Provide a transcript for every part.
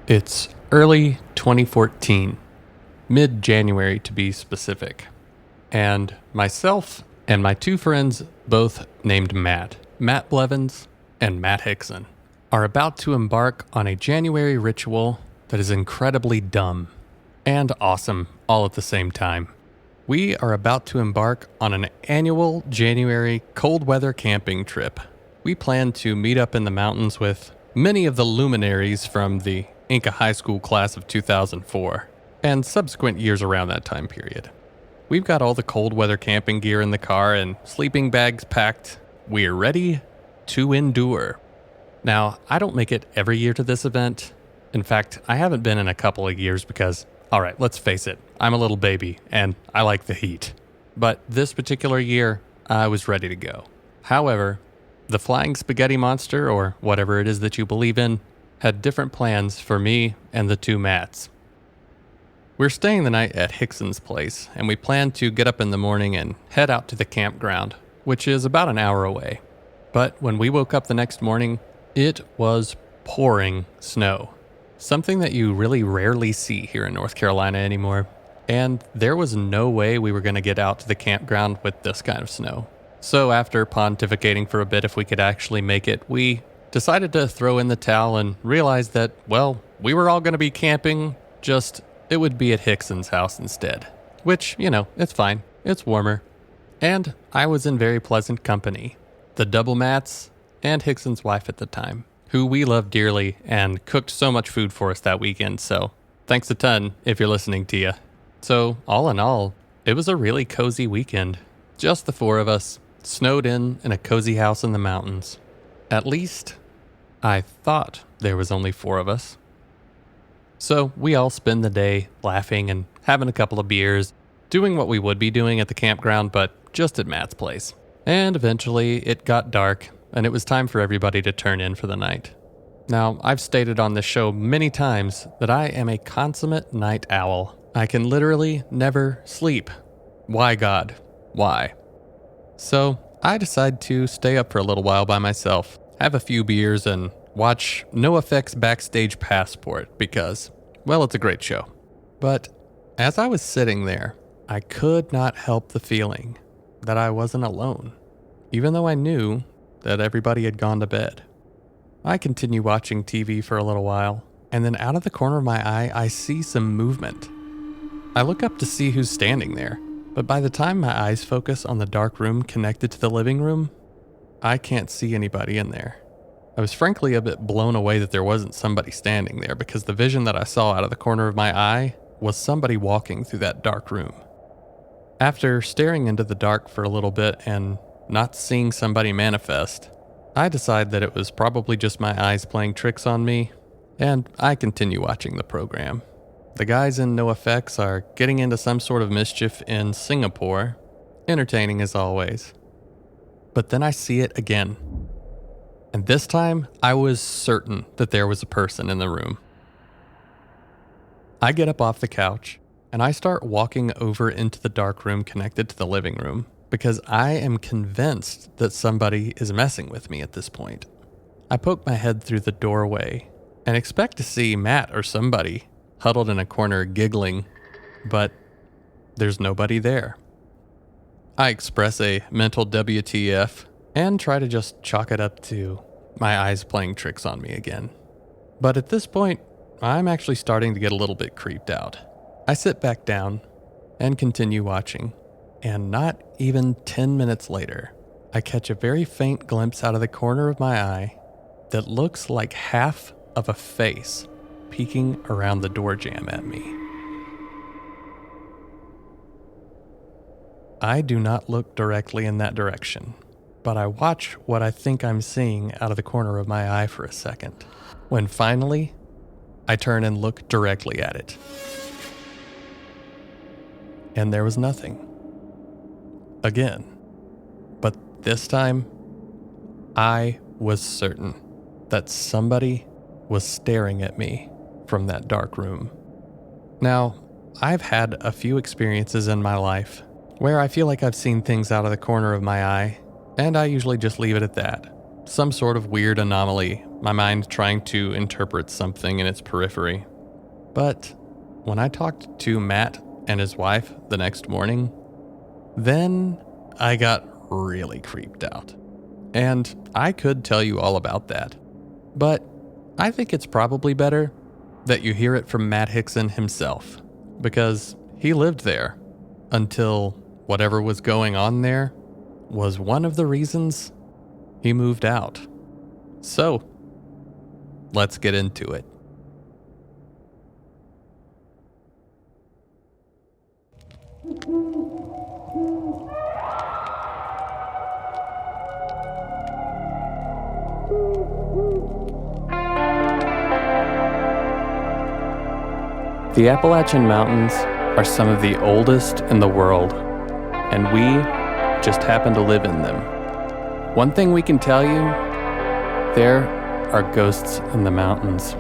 It's early 2014, mid-January to be specific, and myself and my two friends, both named Matt Blevins and Matt Hixon, are about to embark on a January ritual that is incredibly dumb and awesome all at the same time. We are about to embark on an annual January cold weather camping trip. We plan to meet up in the mountains with many of the luminaries from the Inca High School class of 2004 and subsequent years around that time period. We've got all the cold weather camping gear in the car and sleeping bags packed. We're ready to endure. Now, I don't make it every year to this event. In fact, I haven't been in a couple of years because, alright, let's face it, I'm a little baby and I like the heat. But this particular year, I was ready to go. However, the flying spaghetti monster, or whatever it is that you believe in, had different plans for me and the two Matts. We're staying the night at Hixon's place, and we plan to get up in the morning and head out to the campground, which is about an hour away. But when we woke up the next morning, it was pouring snow. Something that you really rarely see here in North Carolina anymore. And there was no way we were going to get out to the campground with this kind of snow. So after pontificating for a bit if we could actually make it, we decided to throw in the towel and realized that, well, we were all going to be camping, just it would be at Hixon's house instead. Which, it's fine. It's warmer. And I was in very pleasant company. The double Matts and Hixon's wife at the time, who we love dearly and cooked so much food for us that weekend, so thanks a ton if you're listening, Tia. So all in all, it was a really cozy weekend. Just the four of us, snowed in a cozy house in the mountains. At least, I thought there was only four of us. So we all spend the day laughing and having a couple of beers, doing what we would be doing at the campground, but just at Matt's place. And eventually it got dark, and it was time for everybody to turn in for the night. Now, I've stated on this show many times that I am a consummate night owl. I can literally never sleep. Why, God? Why? So I decide to stay up for a little while by myself, have a few beers, and watch NoFX Backstage Passport because, well, it's a great show. But as I was sitting there, I could not help the feeling that I wasn't alone, even though I knew that everybody had gone to bed. I continue watching TV for a little while, and then out of the corner of my eye, I see some movement. I look up to see who's standing there, but by the time my eyes focus on the dark room connected to the living room, I can't see anybody in there. I was frankly a bit blown away that there wasn't somebody standing there because the vision that I saw out of the corner of my eye was somebody walking through that dark room. After staring into the dark for a little bit and not seeing somebody manifest, I decide that it was probably just my eyes playing tricks on me, and I continue watching the program. The guys in NoFX are getting into some sort of mischief in Singapore, entertaining as always. But then I see it again. And this time, I was certain that there was a person in the room. I get up off the couch, and I start walking over into the dark room connected to the living room, because I am convinced that somebody is messing with me at this point. I poke my head through the doorway, and expect to see Matt or somebody huddled in a corner giggling, but there's nobody there. I express a mental WTF, and try to just chalk it up to my eyes playing tricks on me again. But at this point, I'm actually starting to get a little bit creeped out. I sit back down and continue watching, and not even 10 minutes later, I catch a very faint glimpse out of the corner of my eye that looks like half of a face peeking around the door jamb at me. I do not look directly in that direction, but I watch what I think I'm seeing out of the corner of my eye for a second, when finally, I turn and look directly at it. And there was nothing. Again. But this time, I was certain that somebody was staring at me from that dark room. Now, I've had a few experiences in my life where I feel like I've seen things out of the corner of my eye, and I usually just leave it at that. some sort of weird anomaly, my mind trying to interpret something in its periphery. But when I talked to Matt and his wife the next morning, then I got really creeped out. And I could tell you all about that. But I think it's probably better that you hear it from Matt Hixon himself, because he lived there until whatever was going on there was one of the reasons he moved out. So, let's get into it. The Appalachian Mountains are some of the oldest in the world, and we just happen to live in them. One thing we can tell you, there are ghosts in the mountains.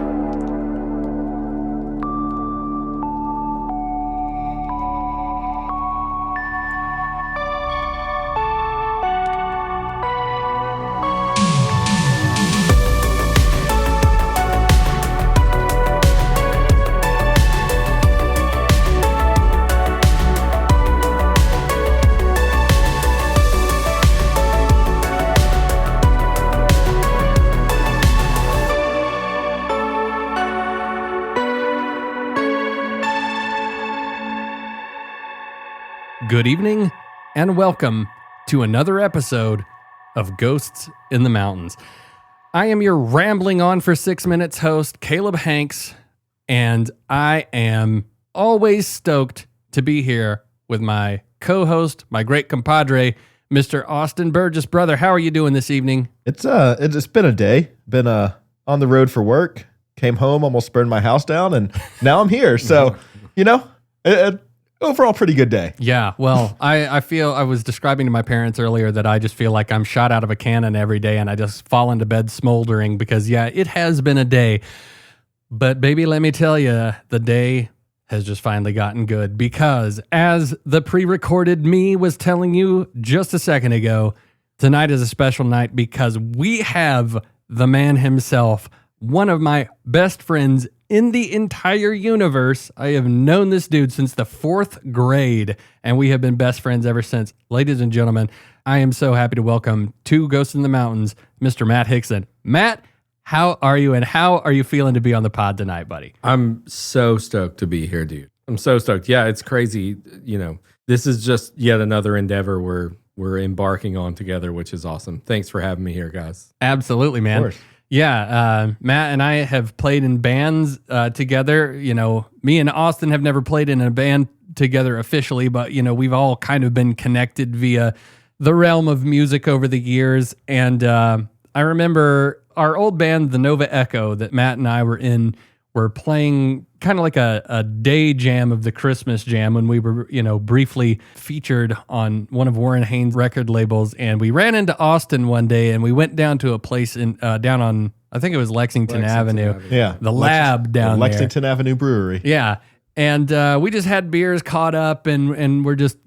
Good evening, and welcome to another episode of Ghosts in the Mountains. I am your rambling on for 6 minutes host, Caleb Hanks, and I am always stoked to be here with my co-host, my great compadre, Mr. Austin Burgess. Brother, how are you doing this evening? It's been a day. Been on the road for work. Came home, almost burned my house down, and now I'm here. So, overall pretty good day. Yeah, well, I feel, I was describing to my parents earlier that I just feel like I'm shot out of a cannon every day and I just fall into bed smoldering because, yeah, it has been a day. But baby, let me tell you, the day has just finally gotten good because, as the pre-recorded me was telling you just a second ago, tonight is a special night because we have the man himself, one of my best friends in the entire universe. I have known this dude since the 4th grade, and we have been best friends ever since. Ladies and gentlemen, I am so happy to welcome to Ghosts in the Mountains, Mr. Matt Hixon. Matt, how are you, and how are you feeling to be on the pod tonight, buddy? I'm so stoked to be here, dude. I'm so stoked. Yeah, it's crazy. This is just yet another endeavor we're embarking on together, which is awesome. Thanks for having me here, guys. Absolutely, man. Of course. Yeah, Matt and I have played in bands together. Me and Austin have never played in a band together officially, but, we've all kind of been connected via the realm of music over the years. And I remember our old band, the Nova Echo, that Matt and I were in, were playing kind of like a day jam of the Christmas jam when we were, briefly featured on one of Warren Haynes' record labels. And we ran into Austin one day and we went down to a place in down on, I think it was Lexington Avenue. Yeah. The lab down there. Lexington Avenue Brewery. Yeah. And we just had beers, caught up, and we're just,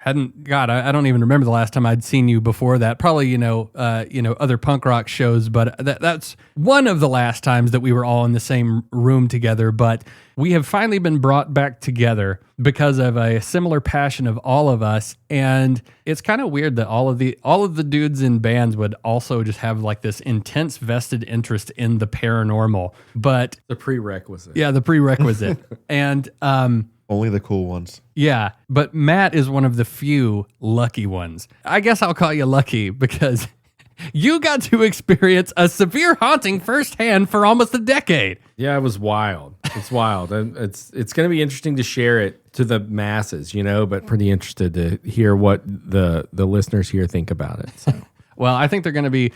I don't even remember the last time I'd seen you before that. Probably, other punk rock shows, but that's one of the last times that we were all in the same room together. But we have finally been brought back together because of a similar passion of all of us. And it's kind of weird that all of the dudes in bands would also just have like this intense vested interest in the paranormal. But The prerequisite. yeah, the prerequisite. And Only the cool ones. yeah, but Matt is one of the few lucky ones. I guess I'll call you lucky because you got to experience a severe haunting firsthand for almost a decade. Yeah, it was wild. It's wild. And it's going to be interesting to share it to the masses, but pretty interested to hear what the listeners here think about it. So. Well, I think they're going to be,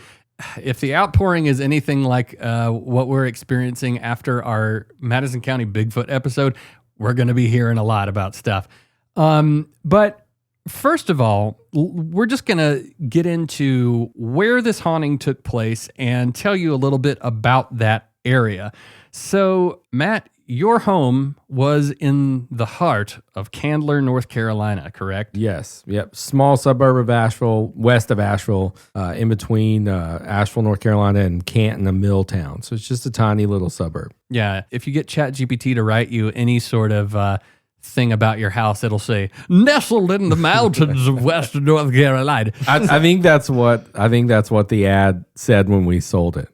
if the outpouring is anything like what we're experiencing after our Madison County Bigfoot episode, we're going to be hearing a lot about stuff. But first of all, we're just going to get into where this haunting took place and tell you a little bit about that area. So, Matt, your home was in the heart of Candler, North Carolina, correct? Yes. Yep. Small suburb of Asheville, west of Asheville, in between Asheville, North Carolina, and Canton, a mill town. So it's just a tiny little suburb. Yeah. If you get ChatGPT to write you any sort of thing about your house, it'll say nestled in the mountains of western North Carolina. I think that's what the ad said when we sold it.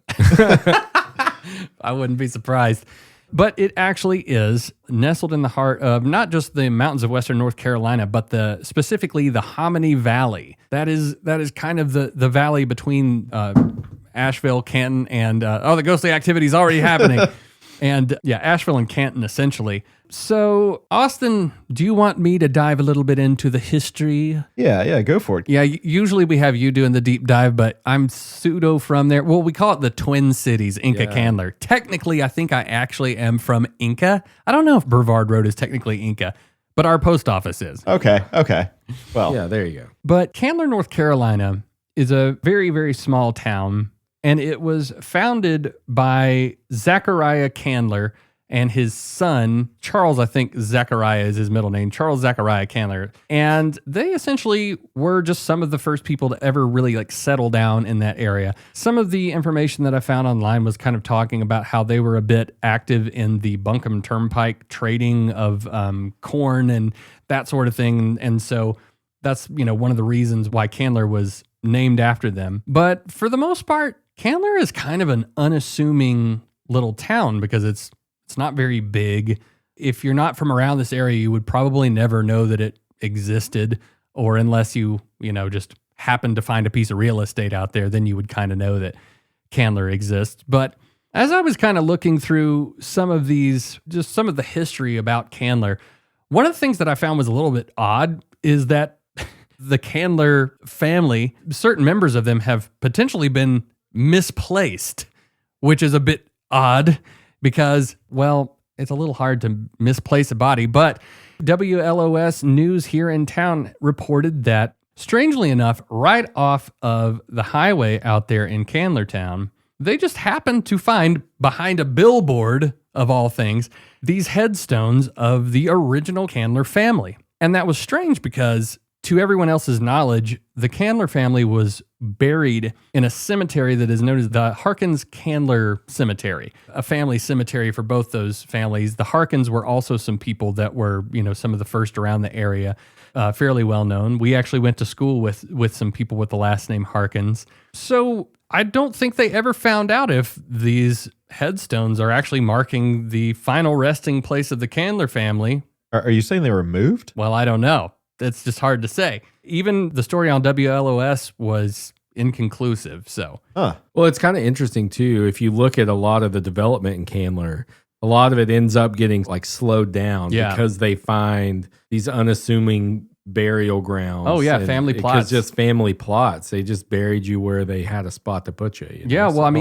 I wouldn't be surprised. But it actually is nestled in the heart of not just the mountains of western North Carolina, but specifically the Hominy Valley. That is kind of the valley between Asheville, Canton, and the ghostly activity is already happening. And yeah, Asheville and Canton, essentially. So, Austin, do you want me to dive a little bit into the history? Yeah, go for it. Yeah, usually we have you doing the deep dive, but I'm pseudo from there. Well, we call it the Twin Cities, Inca Candler. Technically, I think I actually am from Inca. I don't know if Brevard Road is technically Inca, but our post office is. Okay. Well, Yeah, there you go. But Candler, North Carolina is a very, very small town, and it was founded by Zachariah Candler and his son, Charles, I think Zachariah is his middle name, Charles Zachariah Candler. And they essentially were just some of the first people to ever really settle down in that area. Some of the information that I found online was kind of talking about how they were a bit active in the Buncombe Turnpike trading of corn and that sort of thing. And so that's, one of the reasons why Candler was named after them. But for the most part, Candler is kind of an unassuming little town because it's not very big. If you're not from around this area, you would probably never know that it existed, or unless you just happen to find a piece of real estate out there, then you would kind of know that Candler exists. But as I was kind of looking through some of the history about Candler, one of the things that I found was a little bit odd is that the Candler family, certain members of them have potentially been misplaced, which is a bit odd. Because, well, it's a little hard to misplace a body, but WLOS News here in town reported that, strangely enough, right off of the highway out there in Candlertown, they just happened to find behind a billboard, of all things, these headstones of the original Candler family. And that was strange because, to everyone else's knowledge, the Candler family was buried in a cemetery that is known as the Harkins Candler Cemetery, a family cemetery for both those families. The Harkins were also some people that were, some of the first around the area, fairly well known. We actually went to school with some people with the last name Harkins. So I don't think they ever found out if these headstones are actually marking the final resting place of the Candler family. Are you saying they were moved? Well, I don't know. It's just hard to say. Even the story on WLOS was inconclusive. So, Well, it's kind of interesting too. If you look at a lot of the development in Candler, a lot of it ends up getting slowed down because they find these unassuming burial grounds. Oh yeah, family plots. It's just family plots. They just buried you where they had a spot to put you. Yeah, well,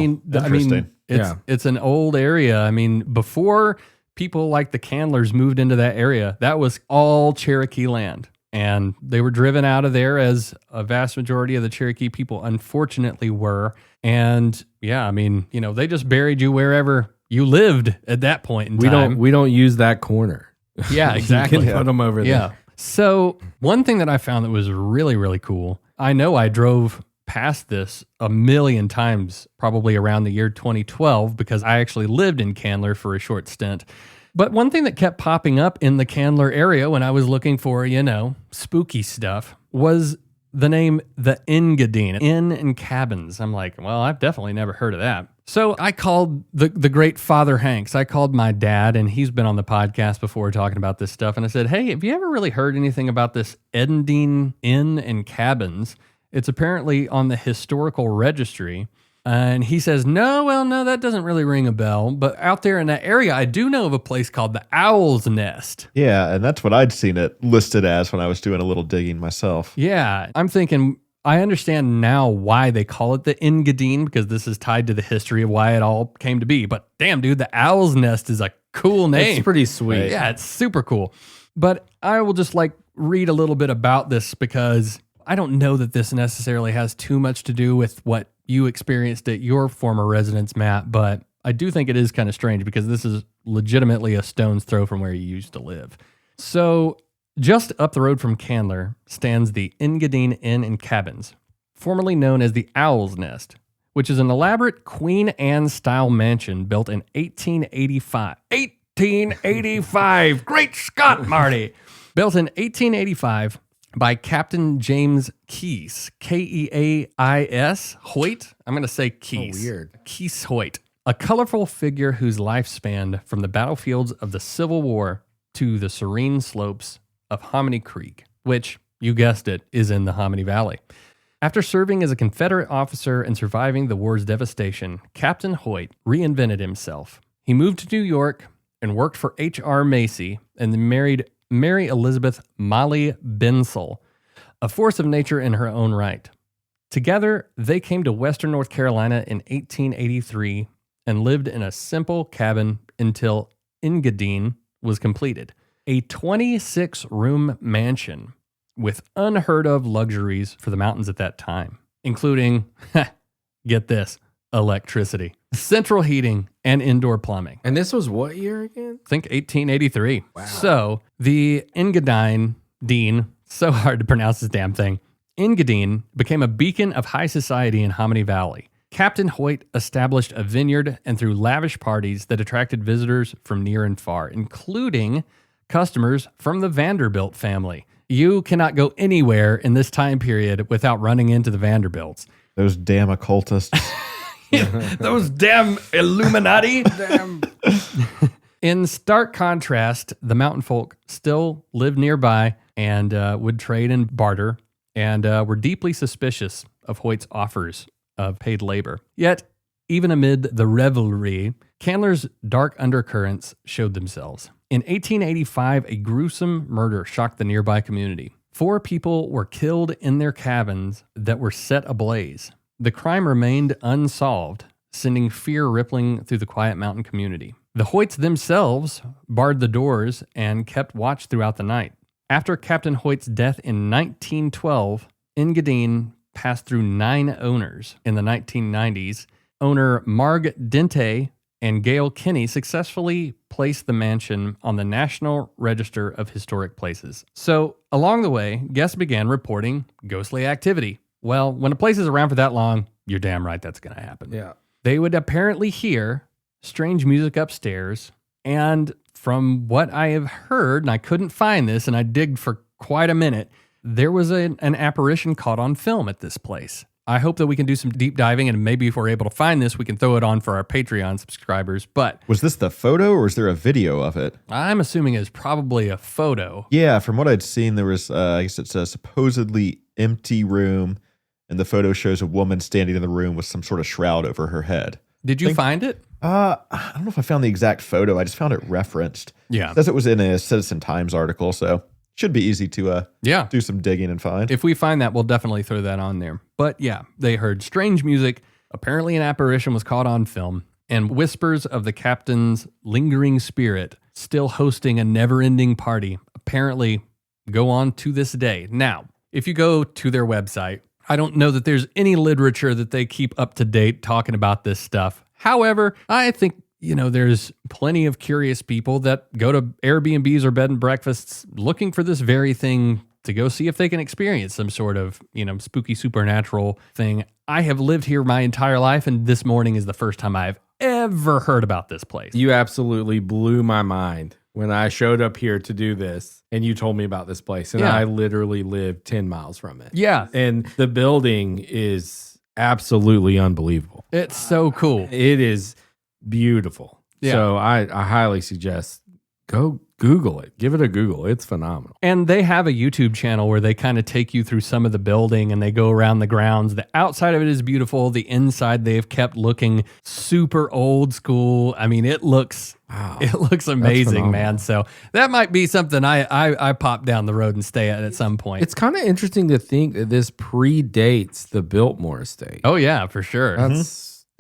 it's an old area. Before people like the Candlers moved into that area, that was all Cherokee land. And they were driven out of there, as a vast majority of the Cherokee people unfortunately were. And yeah, they just buried you wherever you lived at that point in time. We don't use that corner. Yeah, exactly. You can put them over there. Yeah. So one thing that I found that was really, really cool, I know I drove past this a million times, probably around the year 2012, because I actually lived in Candler for a short stint. But one thing that kept popping up in the Candler area when I was looking for, spooky stuff was the name the Engadine, Inn and Cabins. I'm like, well, I've definitely never heard of that. So I called the great Father Hanks. I called my dad, and he's been on the podcast before talking about this stuff. And I said, hey, have you ever really heard anything about this Engadine Inn and Cabins? It's apparently on the historical registry. And he says, no, that doesn't really ring a bell. But out there in that area, I do know of a place called the Owl's Nest. Yeah, and that's what I'd seen it listed as when I was doing a little digging myself. Yeah, I'm thinking, I understand now why they call it the Engadine, because this is tied to the history of why it all came to be. But damn, dude, the Owl's Nest is a cool name. It's pretty sweet. Yeah, it's super cool. But I will just read a little bit about this, because I don't know that this necessarily has too much to do with what you experienced at your former residence, Matt, but I do think it is kind of strange because this is legitimately a stone's throw from where he used to live. So just up the road from Candler stands the Engadine Inn and Cabins, formerly known as the Owl's Nest, which is an elaborate Queen Anne-style mansion built in 1885. 1885! Great Scott, Marty! Built in 1885 by Captain James Keys, Keais Hoyt. I'm going to say Keys. Oh, weird. Keys Hoyt, a colorful figure whose life spanned from the battlefields of the Civil War to the serene slopes of Hominy Creek, which, you guessed it, is in the Hominy Valley. After serving as a Confederate officer and surviving the war's devastation, Captain Hoyt reinvented himself. He moved to New York and worked for H.R. Macy and then married Mary Elizabeth Molly Bensel, a force of nature in her own right. Together, they came to Western North Carolina in 1883 and lived in a simple cabin until Engadine was completed. A 26-room mansion with unheard of luxuries for the mountains at that time, including, get this, electricity, central heating, and indoor plumbing. And this was what year again? Think 1883. Wow. So the Engadine, so hard to pronounce this damn thing, Engadine became a beacon of high society in Hominy Valley. Captain Hoyt established a vineyard and threw lavish parties that attracted visitors from near and far, including customers from the Vanderbilt family. You cannot go anywhere in this time period without running into the Vanderbilts. Those damn occultists. Those damn Illuminati. In stark contrast, the mountain folk still lived nearby and would trade and barter and were deeply suspicious of Hoyt's offers of paid labor. Yet, even amid the revelry, Candler's dark undercurrents showed themselves. In 1885, a gruesome murder shocked the nearby community. 4 people were killed in their cabins that were set ablaze. The crime remained unsolved, sending fear rippling through the quiet mountain community. The Hoyts themselves barred the doors and kept watch throughout the night. After Captain Hoyt's death in 1912, Engadine passed through 9 owners. In the 1990s, owner Marg Dente and Gail Kinney successfully placed the mansion on the National Register of Historic Places. So, along the way, guests began reporting ghostly activity. Well, when a place is around for that long, you're damn right that's going to happen. Yeah. They would apparently hear strange music upstairs, and from what I have heard, and I couldn't find this, and I digged for quite a minute, there was an apparition caught on film at this place. I hope that we can do some deep diving, and maybe if we're able to find this, we can throw it on for our Patreon subscribers. But Was this the photo or is there a video of it? I'm assuming it's probably a photo. Yeah, from what I'd seen, there was, I guess it's a supposedly empty room, and the photo shows a woman standing in the room with some sort of shroud over her head. Did you find it? I don't know if I found the exact photo. I just found it referenced. Yeah. It says it was in a Citizen Times article, so should be easy to do some digging and find. If we find that, we'll definitely throw that on there. But yeah, they heard strange music. Apparently an apparition was caught on film, and whispers of the captain's lingering spirit still hosting a never-ending party apparently go on to this day. Now, if you go to their website, I don't know that there's any literature that they keep up to date talking about this stuff. However, I think, there's plenty of curious people that go to Airbnbs or bed and breakfasts looking for this very thing to go see if they can experience some sort of, spooky supernatural thing. I have lived here my entire life, and this morning is the first time I've ever heard about this place. You absolutely blew my mind when I showed up here to do this and you told me about this place. And Yeah. I literally live 10 miles from it. Yeah, And the building is absolutely unbelievable. it's so cool. It is beautiful. Yeah. So I highly suggest go Google it. Give it a Google. It's phenomenal. And they have a YouTube channel where they kind of take you through some of the building and they go around the grounds. The outside of it is beautiful. The inside they've kept looking super old school. I mean, it looks amazing, phenomenal. man. So that might be something I pop down the road and stay at some point. It's kind of interesting to think that this predates the Biltmore estate. Oh yeah, for sure.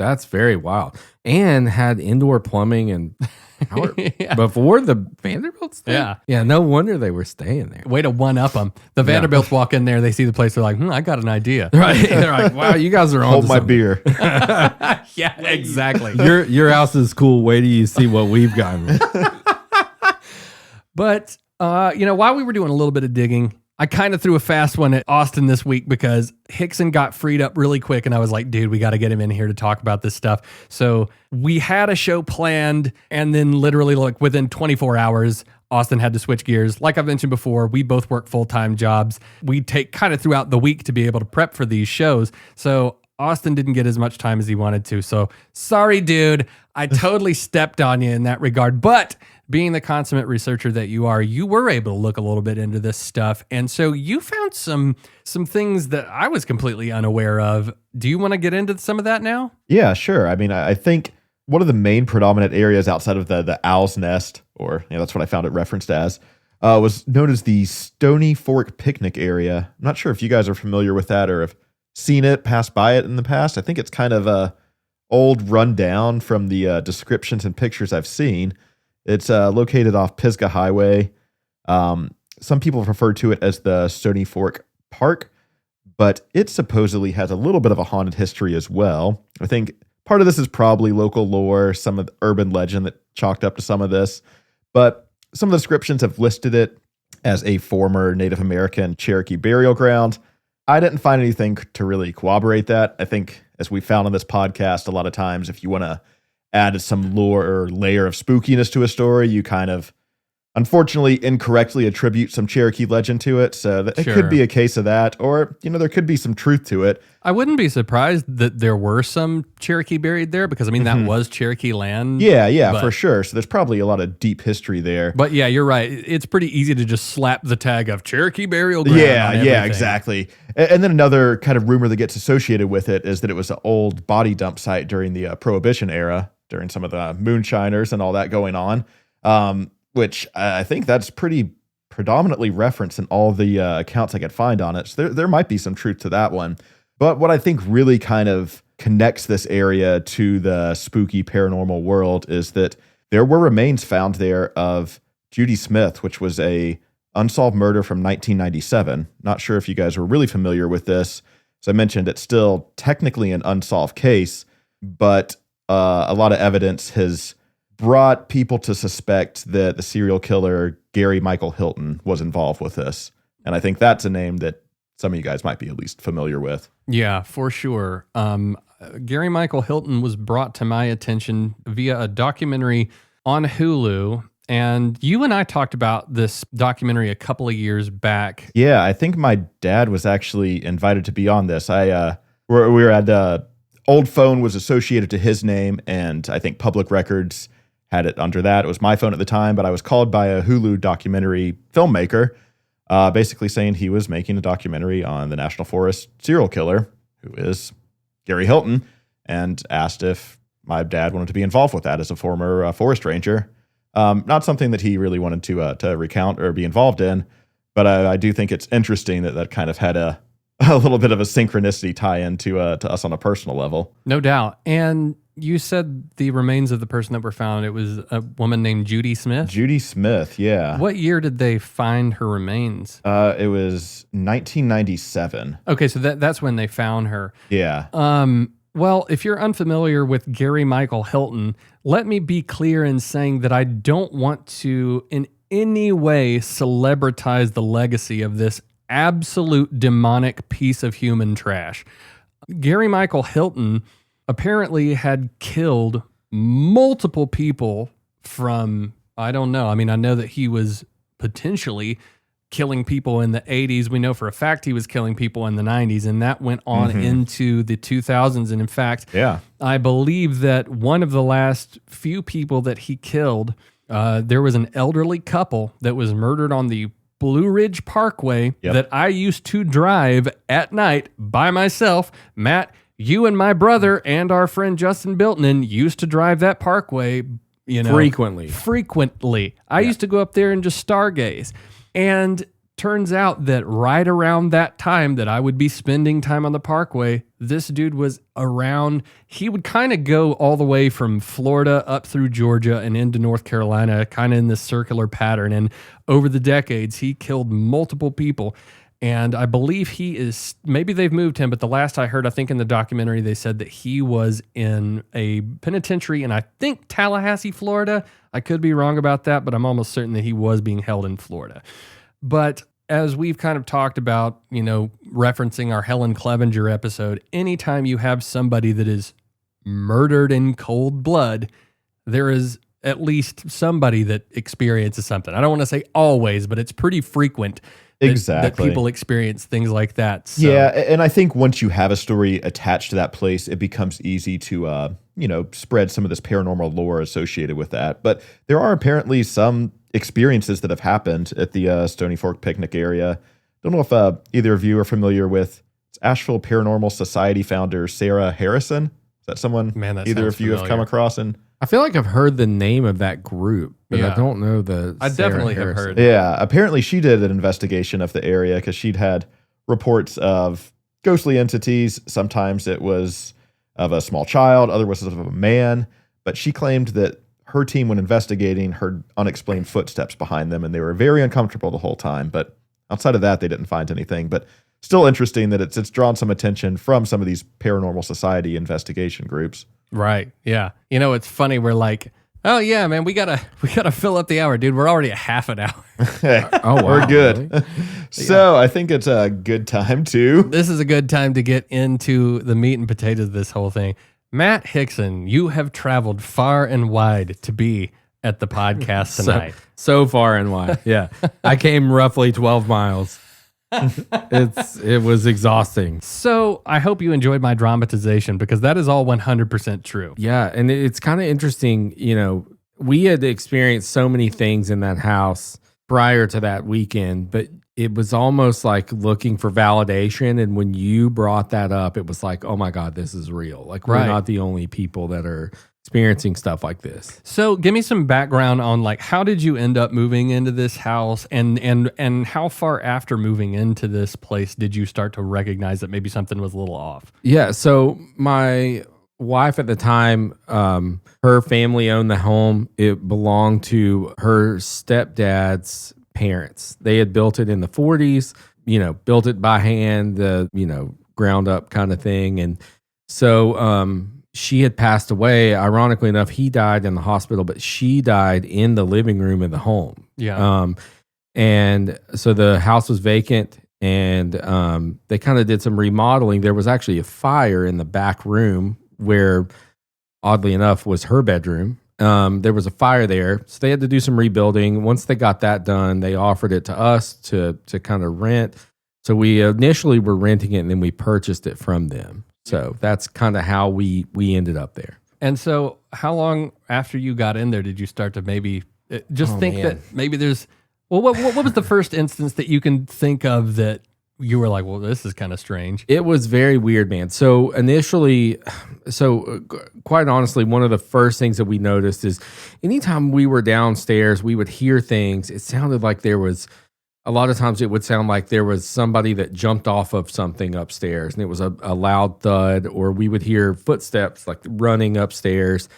That's very wild. And had indoor plumbing and power Yeah. before the Vanderbilts thing? Yeah. Yeah, no wonder they were staying there. Way to one up them. The Vanderbilts walk in there, they see the place, they're like, I got an idea. Right. They're like, wow, you guys are on Hold my beer. Yeah, exactly. Your house is cool. Wait till you see what we've gotten. But, while we were doing a little bit of digging, I kind of threw a fast one at Austin this week because Hixon got freed up really quick. And I was like, dude, we got to get him in here to talk about this stuff. So we had a show planned. And then literally like within 24 hours, Austin had to switch gears. Like I've mentioned before, we both work full-time jobs. We take kind of throughout the week to be able to prep for these shows. So Austin didn't get as much time as he wanted to. So sorry, dude. I totally stepped on you in that regard. But being the consummate researcher that you are, you were able to look a little bit into this stuff. And so you found some things that I was completely unaware of. Do you want to get into some of that now? Yeah, sure. I mean, I think one of the main predominant areas outside of the Owl's Nest, or that's what I found it referenced as, was known as the Stony Fork Picnic Area. I'm not sure if you guys are familiar with that or have seen it, passed by it in the past. I think it's kind of a old rundown from the descriptions and pictures I've seen. It's located off Pisgah Highway. Some people refer to it as the Stony Fork Park, but it supposedly has a little bit of a haunted history as well. I think part of this is probably local lore, some of the urban legend that chalked up to some of this, but some of the descriptions have listed it as a former Native American Cherokee burial ground. I didn't find anything to really corroborate that. I think, as we found on this podcast, a lot of times if you want to add some lore or layer of spookiness to a story, you kind of, unfortunately, incorrectly attribute some Cherokee legend to it. So it could be a case of that, or, there could be some truth to it. I wouldn't be surprised that there were some Cherokee buried there because, that was Cherokee land. Yeah, for sure. So there's probably a lot of deep history there. But yeah, you're right. It's pretty easy to just slap the tag of Cherokee burial ground. Yeah, exactly. And then another kind of rumor that gets associated with it is that it was an old body dump site during the Prohibition era, during some of the moonshiners and all that going on, which I think that's pretty predominantly referenced in all the accounts I could find on it. So there might be some truth to that one. But what I think really kind of connects this area to the spooky paranormal world is that there were remains found there of Judy Smith, which was a unsolved murder from 1997. Not sure if you guys were really familiar with this. As I mentioned, it's still technically an unsolved case, but a lot of evidence has brought people to suspect that the serial killer Gary Michael Hilton was involved with this. And I think that's a name that some of you guys might be at least familiar with. Yeah, for sure. Gary Michael Hilton was brought to my attention via a documentary on Hulu. And you and I talked about this documentary a couple of years back. Yeah, I think my dad was actually invited to be on this. We were at old phone was associated to his name, and I think public records had it under that. It was my phone at the time, but I was called by a Hulu documentary filmmaker, basically saying he was making a documentary on the National Forest serial killer, who is Gary Hilton, and asked if my dad wanted to be involved with that as a former forest ranger. Not something that he really wanted to recount or be involved in, but I do think it's interesting that kind of had a little bit of a synchronicity tie-in to us on a personal level. No doubt. And you said the remains of the person that were found, it was a woman named Judy Smith? Judy Smith, yeah. What year did they find her remains? It was 1997. Okay, so that's when they found her. Yeah. Well, if you're unfamiliar with Gary Michael Hilton, let me be clear in saying that I don't want to in any way celebritize the legacy of this absolute demonic piece of human trash. Gary Michael Hilton apparently had killed multiple people from, I don't know. I mean, I know that he was potentially killing people in the 80s. We know for a fact he was killing people in the 90s, and that went on into the 2000s. And in fact, I believe that one of the last few people that he killed, there was an elderly couple that was murdered on the Blue Ridge Parkway that I used to drive at night by myself. Matt, you and my brother and our friend Justin Biltnen used to drive that parkway, frequently. I used to go up there and just stargaze. And turns out that right around that time that I would be spending time on the parkway, this dude was around. He would kind of go all the way from Florida up through Georgia and into North Carolina, kind of in this circular pattern. And over the decades, he killed multiple people. And I believe he is, maybe they've moved him, but the last I heard, I think in the documentary, they said that he was in a penitentiary in, I think, Tallahassee, Florida. I could be wrong about that, but I'm almost certain that he was being held in Florida. But as we've kind of talked about, referencing our Helen Clevenger episode, anytime you have somebody that is murdered in cold blood, there is at least somebody that experiences something. I don't want to say always, but it's pretty frequent that people experience things like that. So. Yeah, and I think once you have a story attached to that place, it becomes easy to, spread some of this paranormal lore associated with that. But there are apparently some experiences that have happened at the Stony Fork picnic area. Don't know if either of you are familiar with Asheville Paranormal Society founder Sarah Harrison. Is that someone either of you have come across? And I feel like I've heard the name of that group, but I don't know the. I definitely have heard. Yeah, apparently she did an investigation of the area because she'd had reports of ghostly entities. Sometimes it was of a small child, other was of a man. But she claimed that her team, when investigating, heard unexplained footsteps behind them, and they were very uncomfortable the whole time. But outside of that, they didn't find anything. But still interesting that it's drawn some attention from some of these paranormal society investigation groups. Right. Yeah. It's funny. We're like, oh yeah, man, we gotta fill up the hour, dude. We're already a half an hour. Oh, wow, we're good. Really? So I think it's a good time to. This is a good time to get into the meat and potatoes of this whole thing. Matt Hixon, you have traveled far and wide to be at the podcast tonight. So far and wide. Yeah. I came roughly 12 miles. It was exhausting. So I hope you enjoyed my dramatization because that is all 100% true. Yeah, and it's kind of interesting. We had experienced so many things in that house prior to that weekend, but it was almost like looking for validation. And when you brought that up, it was like, oh my God, this is real. Like we're not the only people that are experiencing stuff like this. So give me some background on how did you end up moving into this house and how far after moving into this place did you start to recognize that maybe something was a little off? Yeah. So my wife at the time, her family owned the home. It belonged to her stepdad's parents. They had built it in the 40s, built it by hand, ground up kind of thing. And so, she had passed away. Ironically enough, he died in the hospital, but she died in the living room of the home. Yeah. And so the house was vacant, and they kind of did some remodeling. There was actually a fire in the back room where, oddly enough, was her bedroom. There was a fire there, so they had to do some rebuilding. Once they got that done, they offered it to us to kind of rent. So we initially were renting it, and then we purchased it from them. So that's kind of how we ended up there. And so how long after you got in there did you start to maybe that maybe there's, what was the first instance that you can think of that you were like, well, this is kind of strange? It was very weird, man. So initially, quite honestly, one of the first things that we noticed is anytime we were downstairs, we would hear things. It sounded like there was, a lot of times it would sound like there was somebody that jumped off of something upstairs, and it was a loud thud, or we would hear footsteps like running upstairs.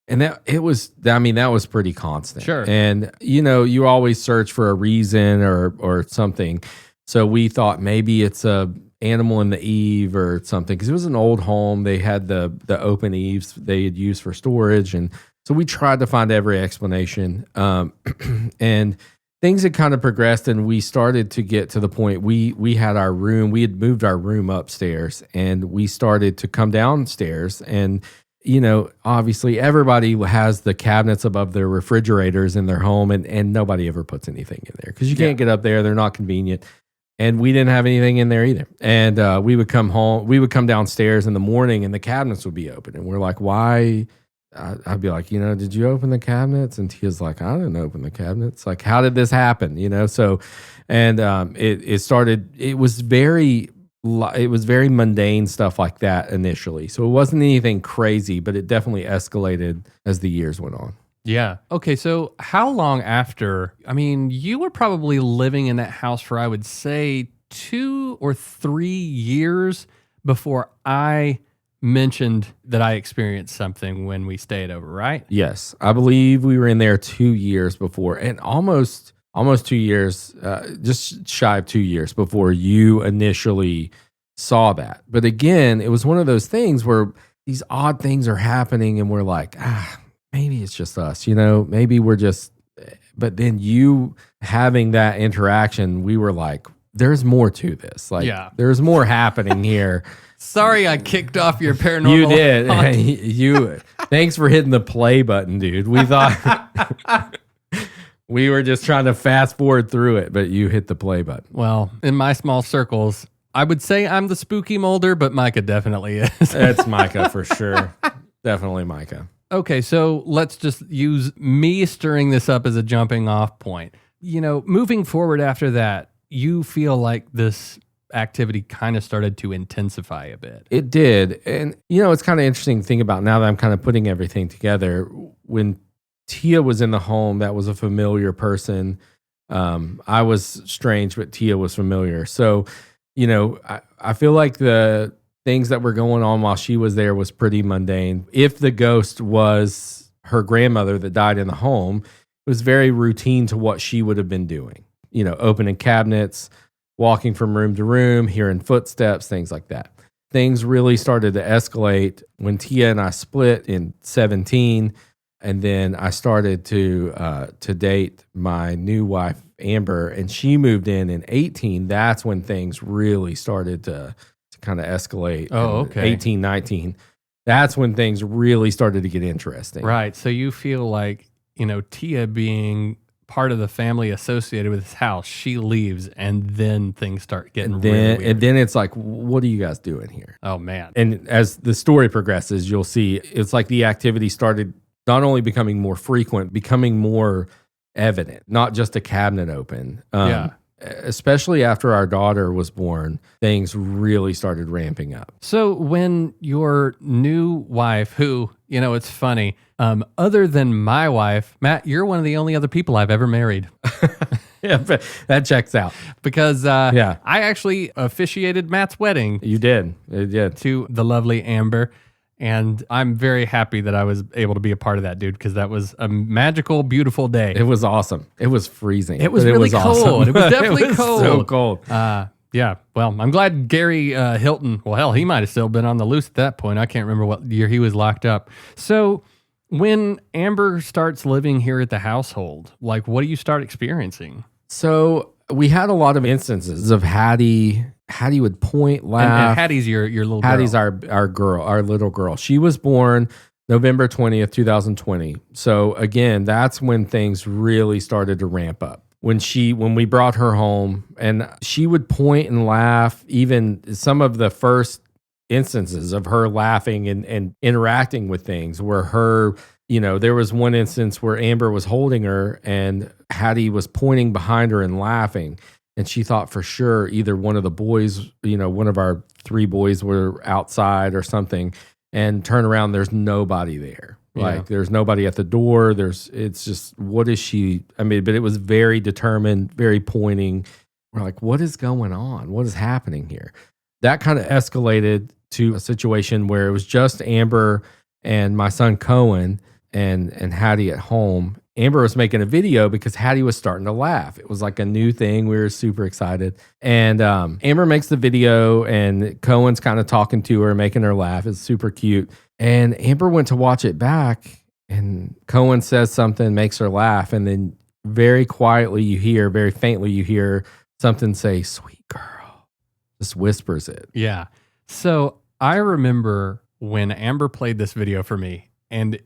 And that was pretty constant. Sure. And, you always search for a reason or something. So we thought maybe it's a animal in the eave or something, because it was an old home. They had the open eaves they had used for storage. And so we tried to find every explanation. And things had kind of progressed, and we started to get to the point we had our room. We had moved our room upstairs, and we started to come downstairs. And, obviously everybody has the cabinets above their refrigerators in their home, and nobody ever puts anything in there because you can't get up there. They're not convenient. And we didn't have anything in there either. And we would come downstairs in the morning, and the cabinets would be open. And we're like, why? I'd be like, did you open the cabinets? And Tia's like, I didn't open the cabinets. Like, how did this happen? So, and it started. It was very mundane stuff like that initially. So it wasn't anything crazy, but it definitely escalated as the years went on. Yeah. Okay. So how long after? I mean, you were probably living in that house for, I would say, 2 or 3 years before I mentioned that I experienced something when we stayed over, right? Yes, I believe we were in there 2 years before, and almost 2 years, just shy of 2 years before you initially saw that. But again, it was one of those things where these odd things are happening, and we're like, maybe it's just us, maybe we're just. But then you having that interaction, we were like, there's more to this. Like, there's more happening here. Sorry, I kicked off your paranormal. You did. You. Thanks for hitting the play button, dude. We thought we were just trying to fast forward through it, but you hit the play button. Well, in my small circles, I would say I'm the spooky Mulder, but Micah definitely is. It's Micah for sure. Definitely Micah. Okay, so let's just use me stirring this up as a jumping off point. Moving forward after that, you feel like this activity kind of started to intensify a bit. It did. And, it's kind of interesting to think about now that I'm kind of putting everything together. When Tia was in the home, that was a familiar person. I was strange, but Tia was familiar. So, I feel like the things that were going on while she was there was pretty mundane. If the ghost was her grandmother that died in the home, it was very routine to what she would have been doing. Opening cabinets, walking from room to room, hearing footsteps, things like that. Things really started to escalate when Tia and I split in 2017, and then I started to date my new wife, Amber, and she moved in 2018. That's when things really started to kind of escalate. Oh, okay. 2018, 2019. That's when things really started to get interesting. Right. So you feel like, Tia being part of the family associated with this house, she leaves, and then things start getting really weird. And then it's like, what are you guys doing here? Oh, man. And as the story progresses, you'll see it's like the activity started not only becoming more frequent, becoming more evident, not just a cabinet open. Especially after our daughter was born, things really started ramping up. So when your new wife, who, it's funny, other than my wife, Matt, you're one of the only other people I've ever married. Yeah, that checks out. Because I actually officiated Matt's wedding. You did. You did. To the lovely Amber. And I'm very happy that I was able to be a part of that, dude, because that was a magical, beautiful day. It was awesome. It was freezing. It was really cold. Awesome. It was definitely it was cold. So cold. Yeah. Well, I'm glad Gary Hilton, well, hell, he might have still been on the loose at that point. I can't remember what year he was locked up. So when Amber starts living here at the household, like, what do you start experiencing? So we had a lot of instances of Hattie. Hattie would point, laugh. And Hattie's your little girl. Hattie's our girl, our little girl. She was born November 20th, 2020. So again, that's when things really started to ramp up. When we brought her home, and she would point and laugh. Even some of the first instances of her laughing and interacting with things were her. There was one instance where Amber was holding her and Hattie was pointing behind her and laughing. And she thought for sure either one of the boys, one of our 3 boys were outside or something, and turn around, there's nobody there. Yeah. Like, there's nobody at the door. It's just, what is she? I mean, but it was very determined, very pointing. We're like, what is going on? What is happening here? That kind of escalated to a situation where it was just Amber and my son Cohen and Hattie at home. Amber was making a video because Hattie was starting to laugh. It was like a new thing. We were super excited. And Amber makes the video, and Cohen's kind of talking to her, making her laugh. It's super cute. And Amber went to watch it back, and Cohen says something, makes her laugh. And then very quietly very faintly you hear something say, "Sweet girl." Just whispers it. Yeah. So I remember when Amber played this video for me, and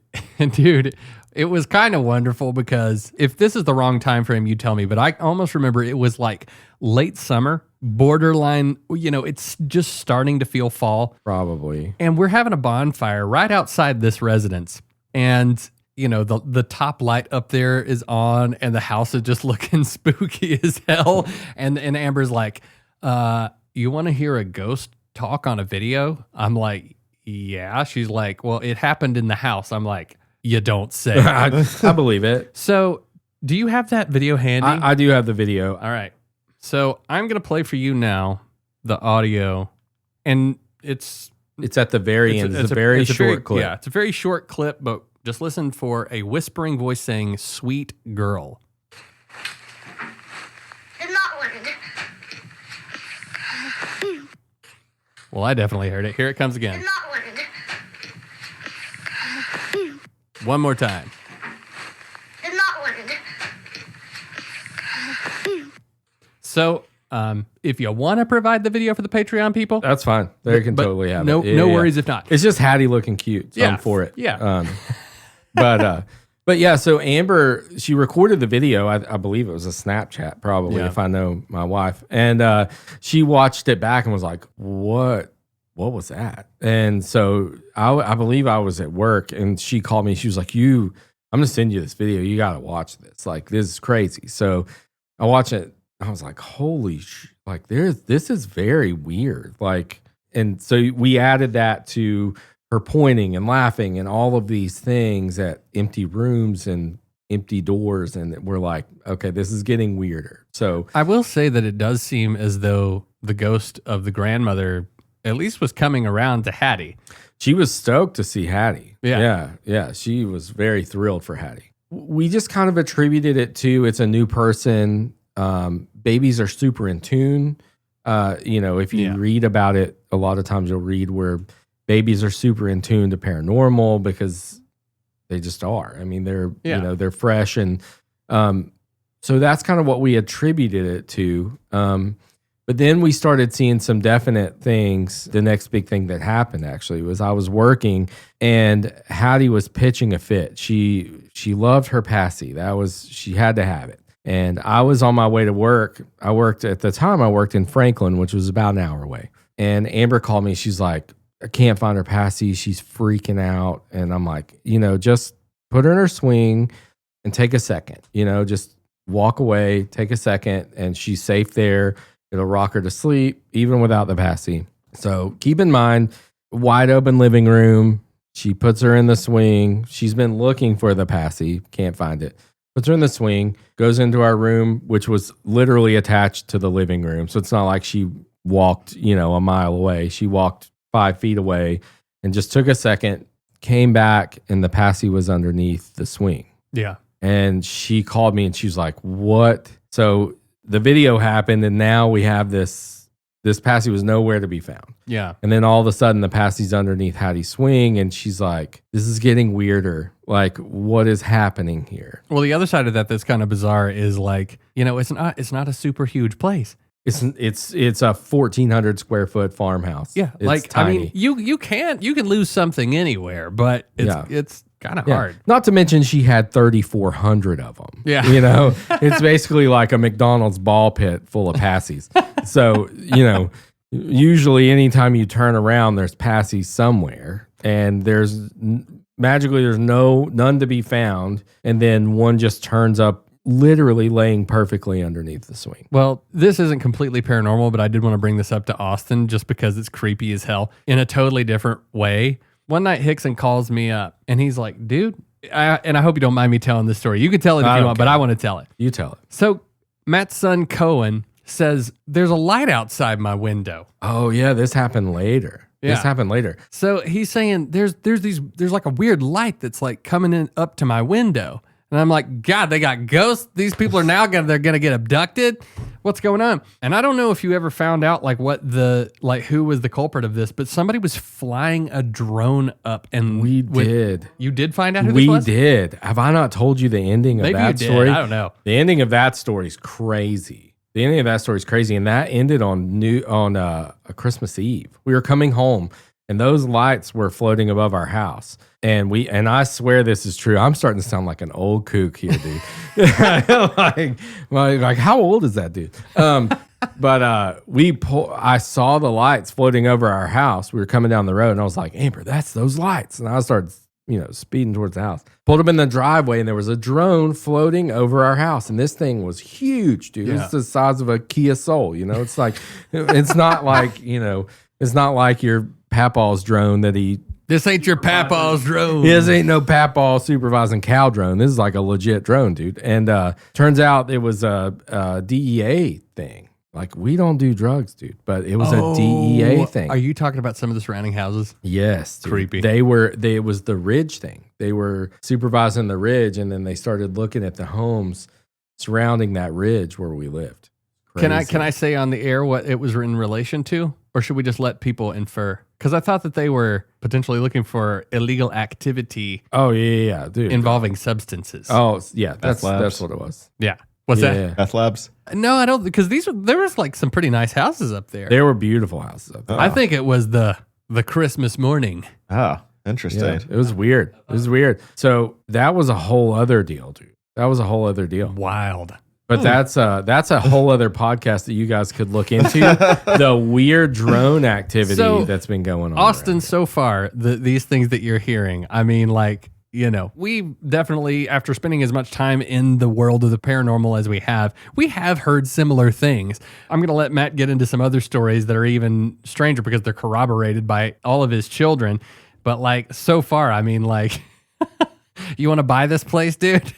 dude, it was kind of wonderful because if this is the wrong time frame, you tell me, but I almost remember it was like late summer, borderline, it's just starting to feel fall. Probably. And we're having a bonfire right outside this residence. And, the top light up there is on and the house is just looking spooky as hell. And Amber's like, you want to hear a ghost talk on a video? I'm like, yeah. She's like, well, it happened in the house. I'm like, You don't say. I believe it. So, do you have that video handy? I do have the video. All right. So, I'm going to play for you now the audio, and it's at the very end. It's a very short clip. Yeah, it's a very short clip, but just listen for a whispering voice saying, "Sweet girl." Well, I definitely heard it. Here it comes again. One more time. So, if you want to provide the video for the Patreon people, That's fine. They can totally have no, it. no worries if not. It's just Hattie looking cute. So I'm for it. Yeah. But yeah, so Amber, she recorded the video. I believe it was a Snapchat, probably, if I know my wife. And she watched it back and was like, what was that? And so I believe I was at work, and she called me. She was like, I'm going to send you this video. You got to watch this. Like, this is crazy. So I watched it. I was like, holy like, this is very weird. Like, and so we added that to her pointing and laughing and all of these things at empty rooms and empty doors. And we're like, okay, this is getting weirder. So I will say that it does seem as though the ghost of the grandmother at least was coming around to Hattie. She was stoked to see Hattie. Yeah. Yeah. She was very thrilled for Hattie. We just kind of attributed it to it's a new person. Babies are super in tune. If you read about it, a lot of times you'll read where babies are super in tune to paranormal because they just are. I mean, they're fresh. And so that's kind of what we attributed it to. But then we started seeing some definite things. The next big thing that happened actually was I was working and Hattie was pitching a fit. She loved her passy. She had to have it. And I was on my way to work. I worked in Franklin, which was about an hour away. And Amber called me. She's like, I can't find her passy. She's freaking out. And I'm like, just put her in her swing and take a second. Just walk away, take a second, and she's safe there. It'll rock her to sleep, even without the passy. So keep in mind, wide open living room. She puts her in the swing. She's been looking for the passy, can't find it. Puts her in the swing, goes into our room, which was literally attached to the living room. So it's not like she walked, a mile away. She walked 5 feet away and just took a second, came back, and the passy was underneath the swing. Yeah. And she called me and she was like, what? So the video happened, and now we have this passy was nowhere to be found. Yeah. And then all of a sudden the passy's underneath Hattie's swing, and she's like, this is getting weirder. Like, what is happening here? Well, the other side of that that's kind of bizarre is like, it's not a super huge place. It's a 1,400 square foot farmhouse. Yeah. It's tiny. I mean, you can lose something anywhere, but it's kind of hard. Not to mention she had 3,400 of them. Yeah. It's basically like a McDonald's ball pit full of passies. So, usually anytime you turn around, there's passies somewhere, and magically there's none to be found. And then one just turns up literally laying perfectly underneath the swing. Well, this isn't completely paranormal, but I did want to bring this up to Austin just because it's creepy as hell in a totally different way. One night, Hixon calls me up, and he's like, dude, and I hope you don't mind me telling this story. You can tell it if you want, but I want to tell it. You tell it. So Matt's son, Cohen, says, there's a light outside my window. Oh, yeah, this happened later. Yeah. This happened later. So he's saying, there's like a weird light that's like coming in up to my window. And I'm like, God, they got ghosts. These people are now they're gonna get abducted. What's going on? And I don't know if you ever found out who was the culprit of this, but somebody was flying a drone up, and we did. You did find out who this was? We did. Have I not told you the ending of that story? I don't know. The ending of that story is crazy. And that ended on a Christmas Eve. We were coming home, and those lights were floating above our house. And I swear this is true. I'm starting to sound like an old kook here, dude. like how old is that dude? But I saw the lights floating over our house. We were coming down the road, and I was like, Amber, that's those lights. And I started, speeding towards the house. Pulled up in the driveway, and there was a drone floating over our house. And this thing was huge, dude. Yeah. It's the size of a Kia Soul. It's like, it's not like, it's not like your Papaw's drone that he This ain't your papa's drone. This ain't no papaw supervising cow drone. This is like a legit drone, dude. And turns out it was a DEA thing. Like, we don't do drugs, dude, but it was a DEA thing. Are you talking about some of the surrounding houses? Yes, dude. Creepy. It was the ridge thing. They were supervising the ridge, and then they started looking at the homes surrounding that ridge where we lived. Crazy. Can I say on the air what it was in relation to, or should we just let people infer? Because I thought that they were potentially looking for illegal activity. Oh yeah, dude, involving substances. Oh yeah, that's what it was. Yeah. What's that? Meth labs? No, I don't, because there was like some pretty nice houses up there. There were beautiful houses up there. I think it was the Christmas morning. Oh, interesting. Yeah, it was weird. So that was a whole other deal, dude. That was a whole other deal. Wild. But that's a whole other podcast that you guys could look into. The weird drone activity that's been going on. Austin, so far, these things that you're hearing, I mean, like, you know, we definitely, after spending as much time in the world of the paranormal as we have heard similar things. I'm going to let Matt get into some other stories that are even stranger because they're corroborated by all of his children. But like, so far, I mean, like, you want to buy this place, dude?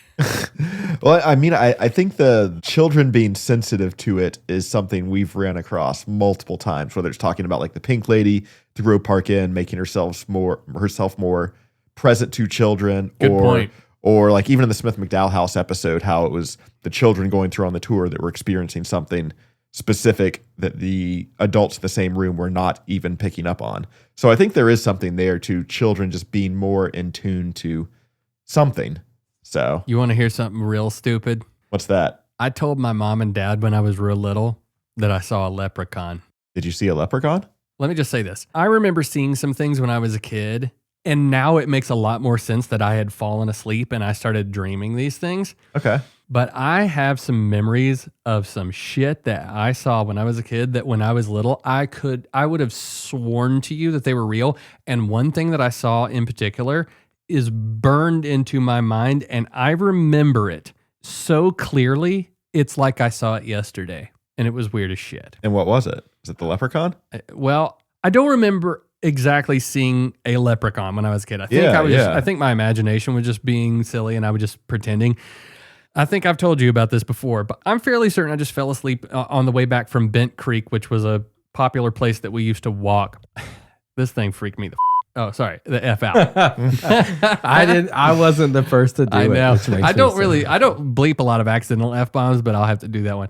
Well, I mean, I think the children being sensitive to it is something we've ran across multiple times, whether it's talking about like the Pink Lady to Grove Park Inn, making herself more present to children. Good point. Or like even in the Smith McDowell House episode, how it was the children going through on the tour that were experiencing something specific that the adults in the same room were not even picking up on. So I think there is something there to children just being more in tune to something. So You want to hear something real stupid? what's that? I told my mom and dad when I was real little that I saw a leprechaun. Did you see a leprechaun? Let me just say this. I remember seeing some things when I was a kid, and now it makes a lot more sense that I had fallen asleep and I started dreaming these things. Okay. But I have some memories of some shit that I saw when I was a kid that when I was little, I would have sworn to you that they were real. And one thing that I saw in particular is burned into my mind, and I remember it so clearly. It's like I saw it yesterday, and it was weird as shit. And what was it? Was it the leprechaun? Well, I don't remember exactly seeing a leprechaun when I was a kid. I think I think my imagination was just being silly, and I was just pretending. I think I've told you about this before, but I'm fairly certain I just fell asleep on the way back from Bent Creek, which was a popular place that we used to walk. This thing freaked me the F out. I wasn't the first to do it. I know. I don't sad. bleep a lot of accidental F-bombs, but I'll have to do that one.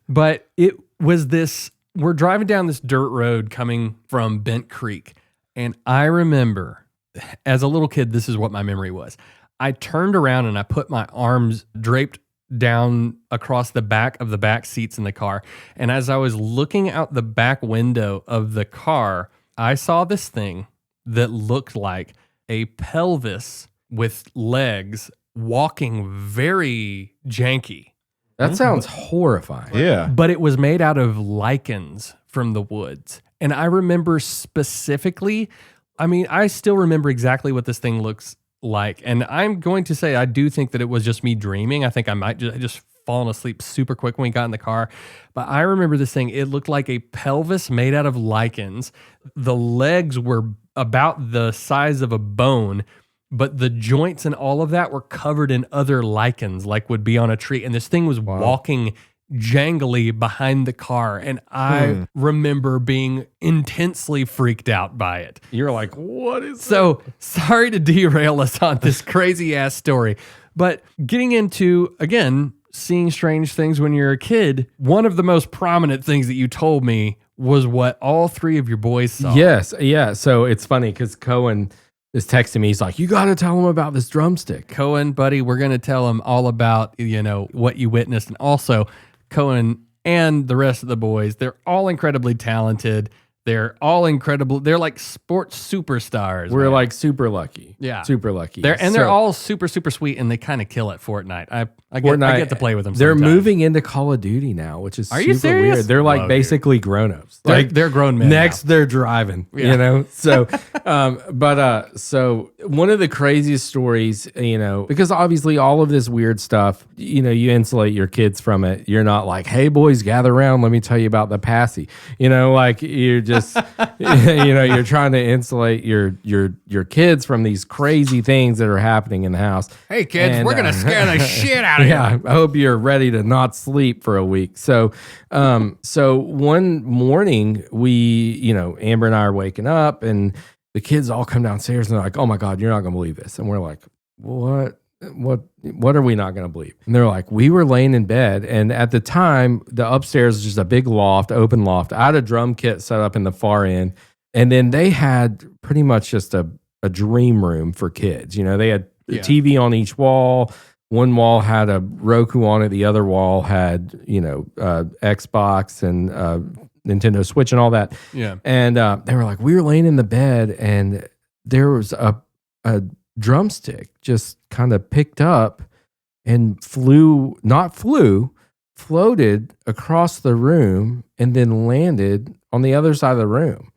But it was this, we're driving down this dirt road coming from Bent Creek. And I remember as a little kid, this is what my memory was. I turned around and I put my arms draped down across the back of the back seats in the car. And as I was looking out the back window of the car, I saw this thing that looked like a pelvis with legs walking very janky. That sounds horrifying. Yeah. But it was made out of lichens from the woods. And I remember specifically, I mean, I still remember exactly what this thing looks like. And I'm going to say I do think that it was just me dreaming. I think I might just fallen asleep super quick when we got in the car. But I remember this thing. It looked like a pelvis made out of lichens. The legs were about the size of a bone, but the joints and all of that were covered in other lichens, like would be on a tree. And this thing was walking jangly behind the car. And I remember being intensely freaked out by it. You're like, what is So sorry to derail us on this crazy ass story, but getting into, again, seeing strange things when you're a kid, one of the most prominent things that you told me was what all three of your boys saw. Yes. Yeah. So it's funny because Cohen is texting me. He's like, you got to tell him about this drumstick. Cohen, buddy, we're going to tell him all about, what you witnessed. And also Cohen and the rest of the boys, they're all incredibly talented. They're all incredible. They're like sports superstars. We're man. like super lucky. Yeah. Super lucky. They're all super, super sweet, and they kind of kill at Fortnite. I get to play with them They're sometimes. moving into Call of Duty now, which is Are you super serious? weird. They're like Whoa, basically grown-ups. They're grown men Next, now. they're driving, Yeah. So, so one of the craziest stories, because obviously all of this weird stuff, you insulate your kids from it. You're not like, hey boys, gather around. Let me tell you about the passy. Like you're just, this, you're trying to insulate your kids from these crazy things that are happening in the house. Hey kids, we're gonna scare the shit out of you. Yeah, I hope you're ready to not sleep for a week. So, so one morning Amber and I are waking up, and the kids all come downstairs and they're like, "Oh my God, you're not gonna believe this," and we're like, "What? What are we not going to believe?" And they're like, "We were laying in bed, and at the time, the upstairs was just a big loft, open loft. I had a drum kit set up in the far end, and then they had pretty much just a dream room for kids. They had a TV on each wall. One wall had a Roku on it. The other wall had, Xbox and Nintendo Switch and all that. Yeah. And they were like, we were laying in the bed, and there was a drumstick just kind of picked up and floated across the room and then landed on the other side of the room.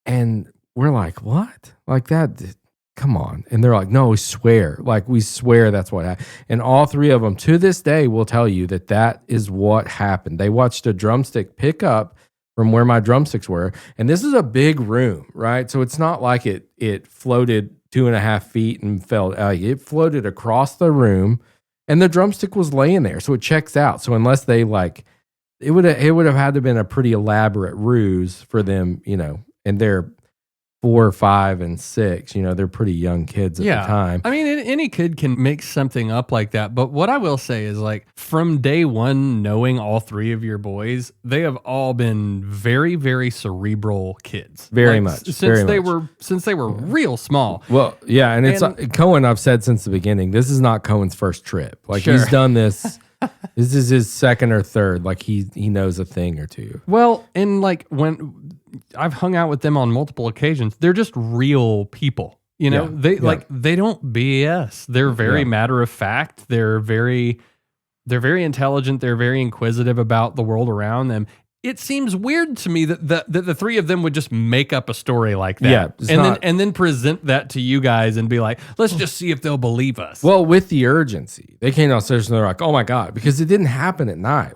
And we're like, what? Like that? Come on. And they're like, no, we swear that's what happened. And all three of them to this day will tell you that is what happened. They watched a drumstick pick up from where my drumsticks were. And this is a big room, right? So it's not like it floated 2.5 feet and fell out. It floated across the room, and the drumstick was laying there. So it checks out. So unless they it would have had to have been a pretty elaborate ruse for them, and they're 4, 5, and 6. They're pretty young kids at the time. I mean, any kid can make something up like that. But what I will say is, from day one, knowing all three of your boys, they have all been very, very cerebral kids. Very much. Since they were real small. Well, yeah, and it's Cohen. I've said since the beginning, this is not Cohen's first trip. He's done this. This is his second or third. He knows a thing or two. Well, and when I've hung out with them on multiple occasions, they're just real people. They don't BS. They're very matter of fact. They're very intelligent. They're very inquisitive about the world around them. It seems weird to me that the three of them would just make up a story like that, and then present that to you guys and be like, let's just see if they'll believe us. Well, with the urgency, they came downstairs and they're like, oh my God, because it didn't happen at night.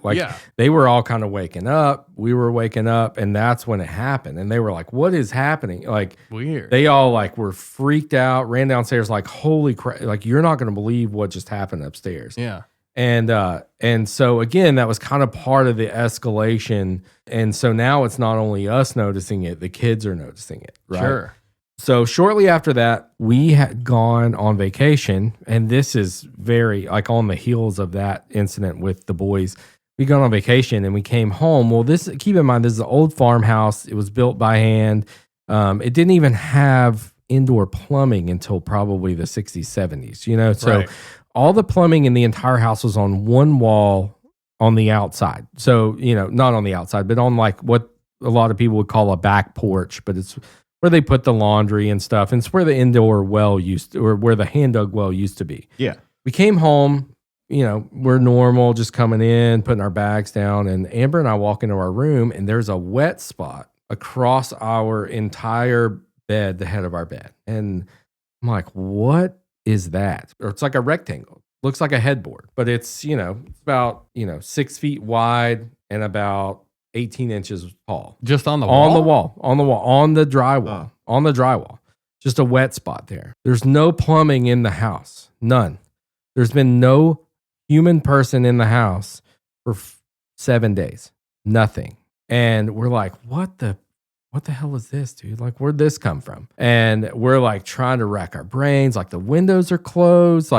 They were all kind of waking up. We were waking up, and that's when it happened. And they were like, what is happening? Weird. They all were freaked out, ran downstairs like, holy crap, you're not going to believe what just happened upstairs. Yeah. And so again, that was kind of part of the escalation. And so now it's not only us noticing it, the kids are noticing it, right? Sure. So shortly after that, we had gone on vacation, and this is very on the heels of that incident with the boys. We gone on vacation and we came home. Well, keep in mind, this is an old farmhouse. It was built by hand. It didn't even have indoor plumbing until probably the 60s, 70s, so right. All the plumbing in the entire house was on one wall on the outside. So, not on the outside, but on what a lot of people would call a back porch, but it's where they put the laundry and stuff. And it's where the indoor well or where the hand dug well used to be. Yeah. We came home, we're normal, just coming in, putting our bags down. And Amber and I walk into our room, and there's a wet spot across our entire bed, the head of our bed. And I'm like, what is that? Or it's like a rectangle. Looks like a headboard, but it's, about, 6 feet wide and about 18 inches tall. Just on the wall? On the drywall. Just a wet spot there. There's no plumbing in the house. None. There's been no human person in the house for 7 days. Nothing. And we're like, what the hell is this, dude? Where'd this come from? And we're trying to rack our brains. The windows are closed.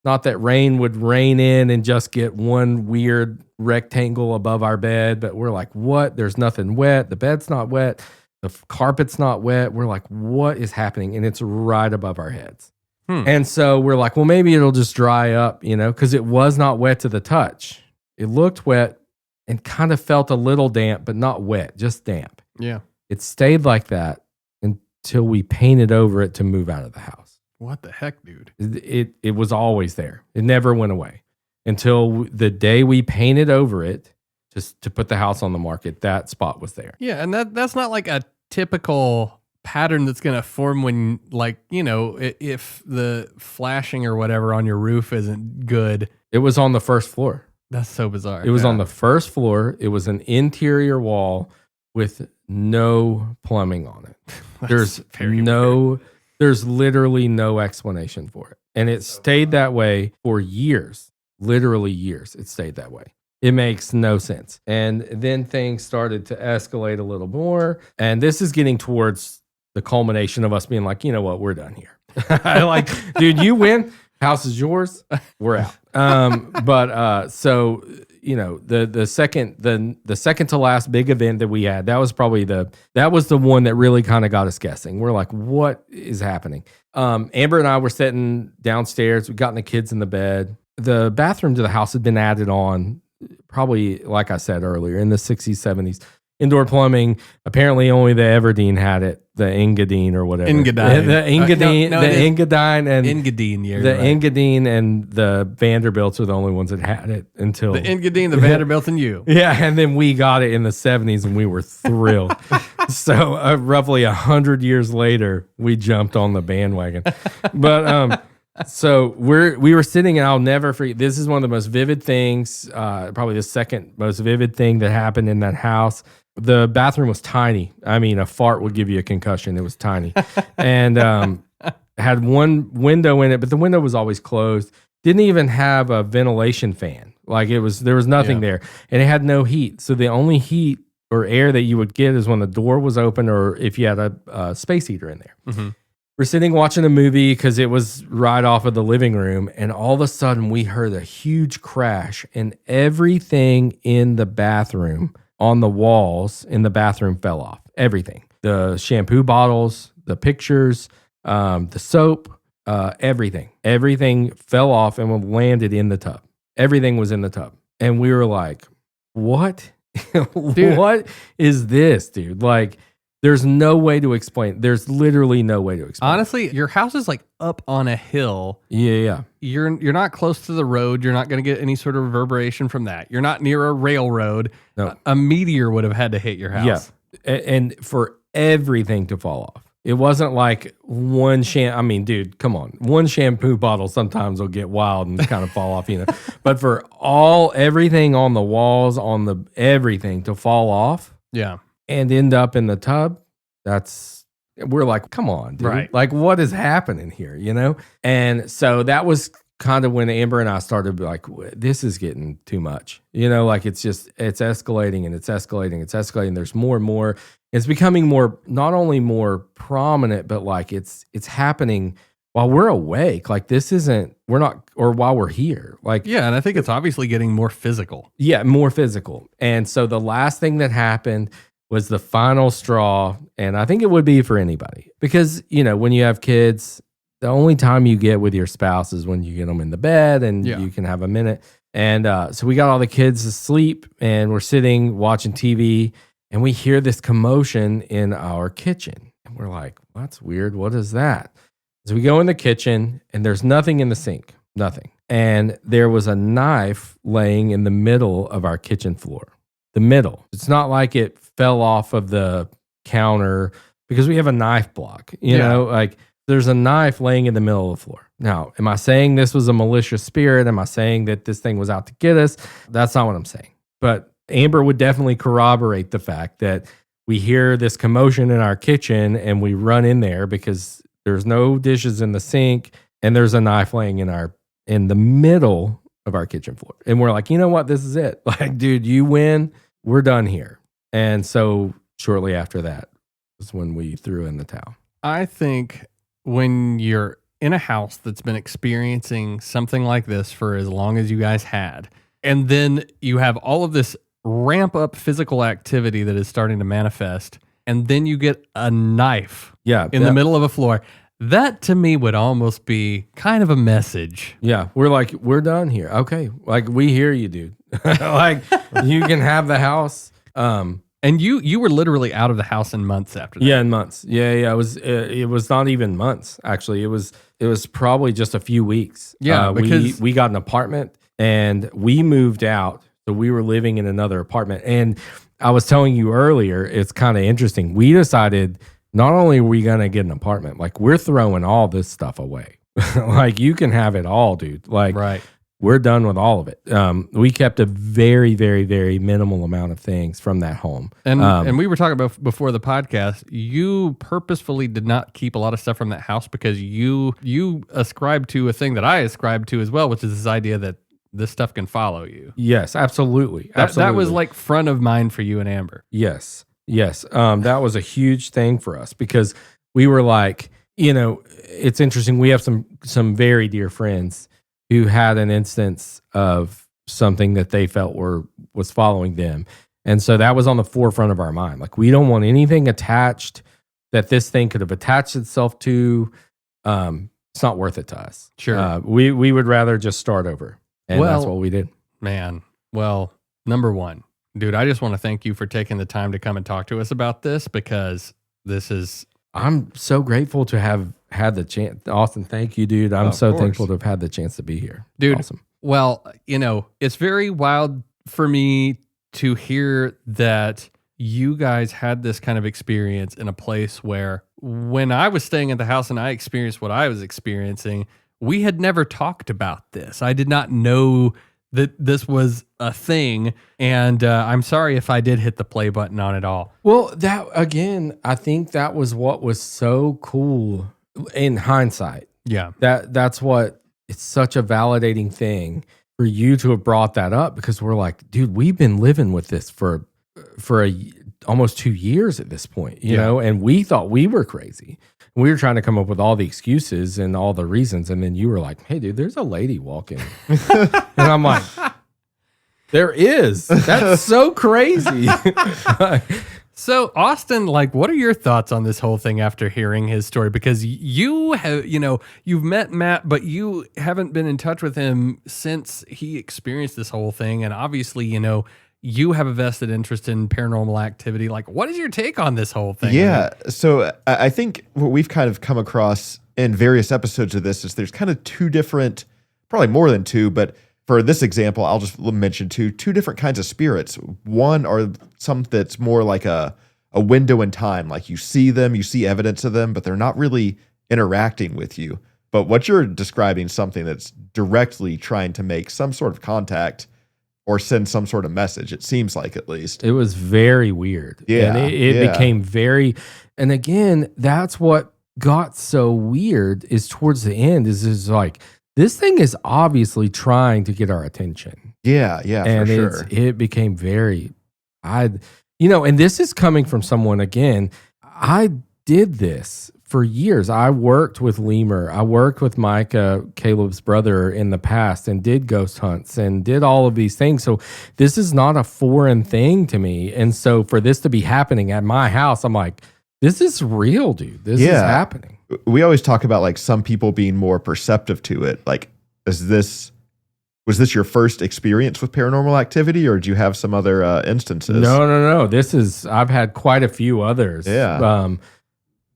Not that rain would rain in and just get one weird rectangle above our bed, but we're like, what? There's nothing wet. The bed's not wet. The carpet's not wet. We're like, what is happening? And it's right above our heads. And so we're like, well, maybe it'll just dry up, because it was not wet to the touch. It looked wet and kind of felt a little damp, but not wet, just damp. Yeah. It stayed like that until we painted over it to move out of the house. What the heck, dude? It was always there. It never went away until the day we painted over it just to put the house on the market. That spot was there. Yeah, and that's not a typical pattern that's going to form when, if the flashing or whatever on your roof isn't good. It was on the first floor. That's so bizarre. It was on the first floor. It was an interior wall with no plumbing on it. There's literally no explanation for it. And it stayed that way for years, literally years. It stayed that way. It makes no sense. And then things started to escalate a little more. And this is getting towards the culmination of us being like, you know what, we're done here. Like, dude, you win. House is yours. We're out. So, you know, the second to last big event that we had, that was the one that really kind of got us guessing. We're like, what is happening? Amber and I were sitting downstairs. We gotten the kids in the bed. The bathroom to the house had been added on probably, like I said earlier, in the 60s, 70s. Indoor plumbing. Apparently, only the Everdeen had it. The Engadine or whatever. Engadine. The Engadine. No, the Engadine and Engadine. Yeah, the right. Engadine and the Vanderbilts are the only ones that had it until The Engadine, the Vanderbilt, and you. Yeah, and then we got it in the 70s and we were thrilled. So roughly 100 years later, we jumped on the bandwagon. But so we were sitting, and I'll never forget. This is one of the most vivid things, probably the second most vivid thing that happened in that house. The bathroom was tiny. I mean, a fart would give you a concussion. It was tiny, and had one window in it, but the window was always closed. Didn't even have a ventilation fan. Like there was nothing there, and it had no heat. So the only heat or air that you would get is when the door was open, or if you had a space heater in there. Mm-hmm. We're sitting watching a movie because it was right off of the living room, and all of a sudden we heard a huge crash, and everything in the bathroom on the walls in the bathroom fell off. Everything. The shampoo bottles, the pictures, the soap, everything. Everything fell off and landed in the tub. Everything was in the tub. And we were like, what? What is this, dude? Like, there's no way to explain. There's literally no way to explain. Honestly, your house is like up on a hill. Yeah. You're not close to the road. You're not going to get any sort of reverberation from that. You're not near a railroad. No. A meteor would have had to hit your house. Yeah. And for everything to fall off. It wasn't like one I mean, dude, come on. One shampoo bottle sometimes will get wild and kind of fall off, you know. But for everything on the walls, everything to fall off. Yeah. And end up in the tub, we're like, come on, dude. Right. Like, what is happening here, you know? And so that was kind of when Amber and I started to be like, this is getting too much. You know, like it's escalating and it's escalating. There's more and more. It's becoming not only more prominent, but like it's happening while we're awake. Like while we're here. Like, yeah, and I think it's obviously getting more physical. Yeah, more physical. And so the last thing that happened was the final straw, and I think it would be for anybody. Because, you know, when you have kids, the only time you get with your spouse is when you get them in the bed and you can have a minute. And so we got all the kids asleep, and we're sitting watching TV, and we hear this commotion in our kitchen. And we're like, well, that's weird. What is that? So we go in the kitchen, and there's nothing in the sink, nothing. And there was a knife laying in the middle of our kitchen floor. The middle. It's not like it fell off of the counter because we have a knife block, you know, like there's a knife laying in the middle of the floor. Now, am I saying this was a malicious spirit? Am I saying that this thing was out to get us? That's not what I'm saying. But Amber would definitely corroborate the fact that we hear this commotion in our kitchen and we run in there because there's no dishes in the sink and there's a knife laying in the middle of our kitchen floor. And we're like, you know what? This is it. Like, dude, you win. We're done here. And so shortly after that was when we threw in the towel. I think when you're in a house that's been experiencing something like this for as long as you guys had, and then you have all of this ramp up physical activity that is starting to manifest, and then you get a knife in the middle of a floor, that to me would almost be kind of a message. Yeah. We're like, we're done here. Okay. Like, we hear you, dude. Like, you can have the house. And you were literally out of the house in months after that. Yeah, in months. Yeah. It was not even months, actually. It was probably just a few weeks. Yeah, because we got an apartment and we moved out. So we were living in another apartment. And I was telling you earlier, it's kind of interesting. We decided not only are we going to get an apartment, like we're throwing all this stuff away. Like, you can have it all, dude. Like, right. we're done with all of it. We kept a very, very, very minimal amount of things from that home. And we were talking about before the podcast, you purposefully did not keep a lot of stuff from that house because you ascribe to a thing that I ascribe to as well, which is this idea that this stuff can follow you. Yes, absolutely. That was like front of mind for you and Amber. Yes. That was a huge thing for us because we were like, it's interesting. We have some very dear friends who had an instance of something that they felt was following them. And so that was on the forefront of our mind. Like, we don't want anything attached that this thing could have attached itself to. It's not worth it to us. Sure. We would rather just start over. And that's what we did. Man, well, number one, dude, I just want to thank you for taking the time to come and talk to us about this because this is... I'm so grateful to have had the chance. Austin, thank you, dude. I'm so thankful to have had the chance to be here. Dude, awesome. Well, it's very wild for me to hear that you guys had this kind of experience in a place where when I was staying at the house and I experienced what I was experiencing, we had never talked about this. I did not know that this was a thing, and I'm sorry if I did hit the play button on it all. Well, that again, I think that was what was so cool in hindsight. Yeah, that's what it's such a validating thing for you to have brought that up because we're like, dude, we've been living with this for almost 2 years at this point, you know, and we thought we were crazy. We were trying to come up with all the excuses and all the reasons. And then you were like, hey, dude, there's a lady walking. And I'm like, there is. That's so crazy. So, Austin, what are your thoughts on this whole thing after hearing his story? Because you have, you've met Matt, but you haven't been in touch with him since he experienced this whole thing. And obviously, you have a vested interest in paranormal activity. What is your take on this whole thing? Yeah. So I think what we've kind of come across in various episodes of this is there's kind of two different, probably more than two, but for this example, I'll just mention two different kinds of spirits. One are some that's more like a window in time. Like you see them, you see evidence of them, but they're not really interacting with you. But what you're describing is something that's directly trying to make some sort of contact or send some sort of message, it seems like, at least. It was very weird. Yeah. And it became very, and again, that's what got so weird is towards the end is like, this thing is obviously trying to get our attention. Yeah, and for sure. It became very, and this is coming from someone, again, I did this for years. I worked with Lemur. I worked with Micah, Caleb's brother, in the past and did ghost hunts and did all of these things. So this is not a foreign thing to me. And so for this to be happening at my house, I'm like, this is real, dude. This is happening. We always talk about some people being more perceptive to it. Was this your first experience with paranormal activity, or did you have some other instances? No. I've had quite a few others. Yeah.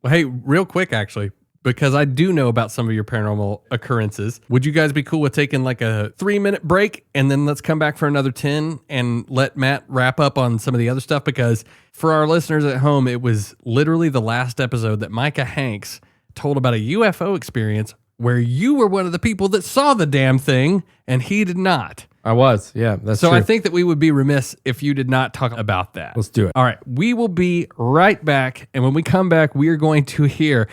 Well, hey, real quick, actually, because I do know about some of your paranormal occurrences. Would you guys be cool with taking a 3-minute break and then let's come back for another 10 and let Matt wrap up on some of the other stuff? Because for our listeners at home, it was literally the last episode that Micah Hanks told about a UFO experience where you were one of the people that saw the damn thing and he did not. I was, yeah, that's so true. I think that we would be remiss if you did not talk about that. Let's do it. All right, we will be right back. And when we come back, we are going to hear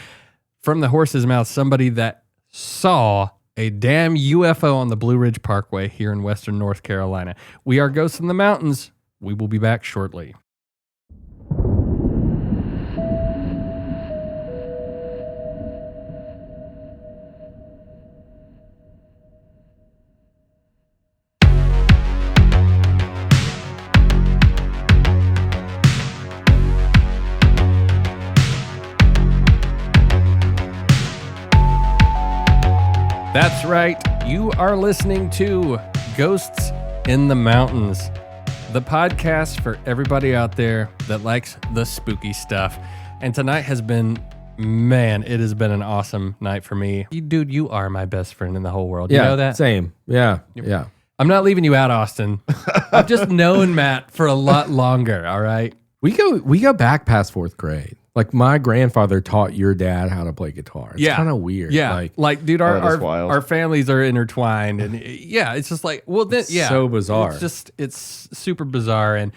from the horse's mouth somebody that saw a damn UFO on the Blue Ridge Parkway here in Western North Carolina. We are Ghosts in the Mountains. We will be back shortly. That's right. You are listening to Ghosts in the Mountains, the podcast for everybody out there that likes the spooky stuff. And tonight has been, it has been an awesome night for me. Dude, you are my best friend in the whole world. You know that? Same. Yeah. I'm not leaving you out, Austin. I've just known Matt for a lot longer, all right? We go back past 4th grade. Like my grandfather taught your dad how to play guitar. It's kind of weird. Yeah. Like dude, that is wild. our families are intertwined, and yeah, it's just like, well, then, yeah, so bizarre. It's super bizarre, and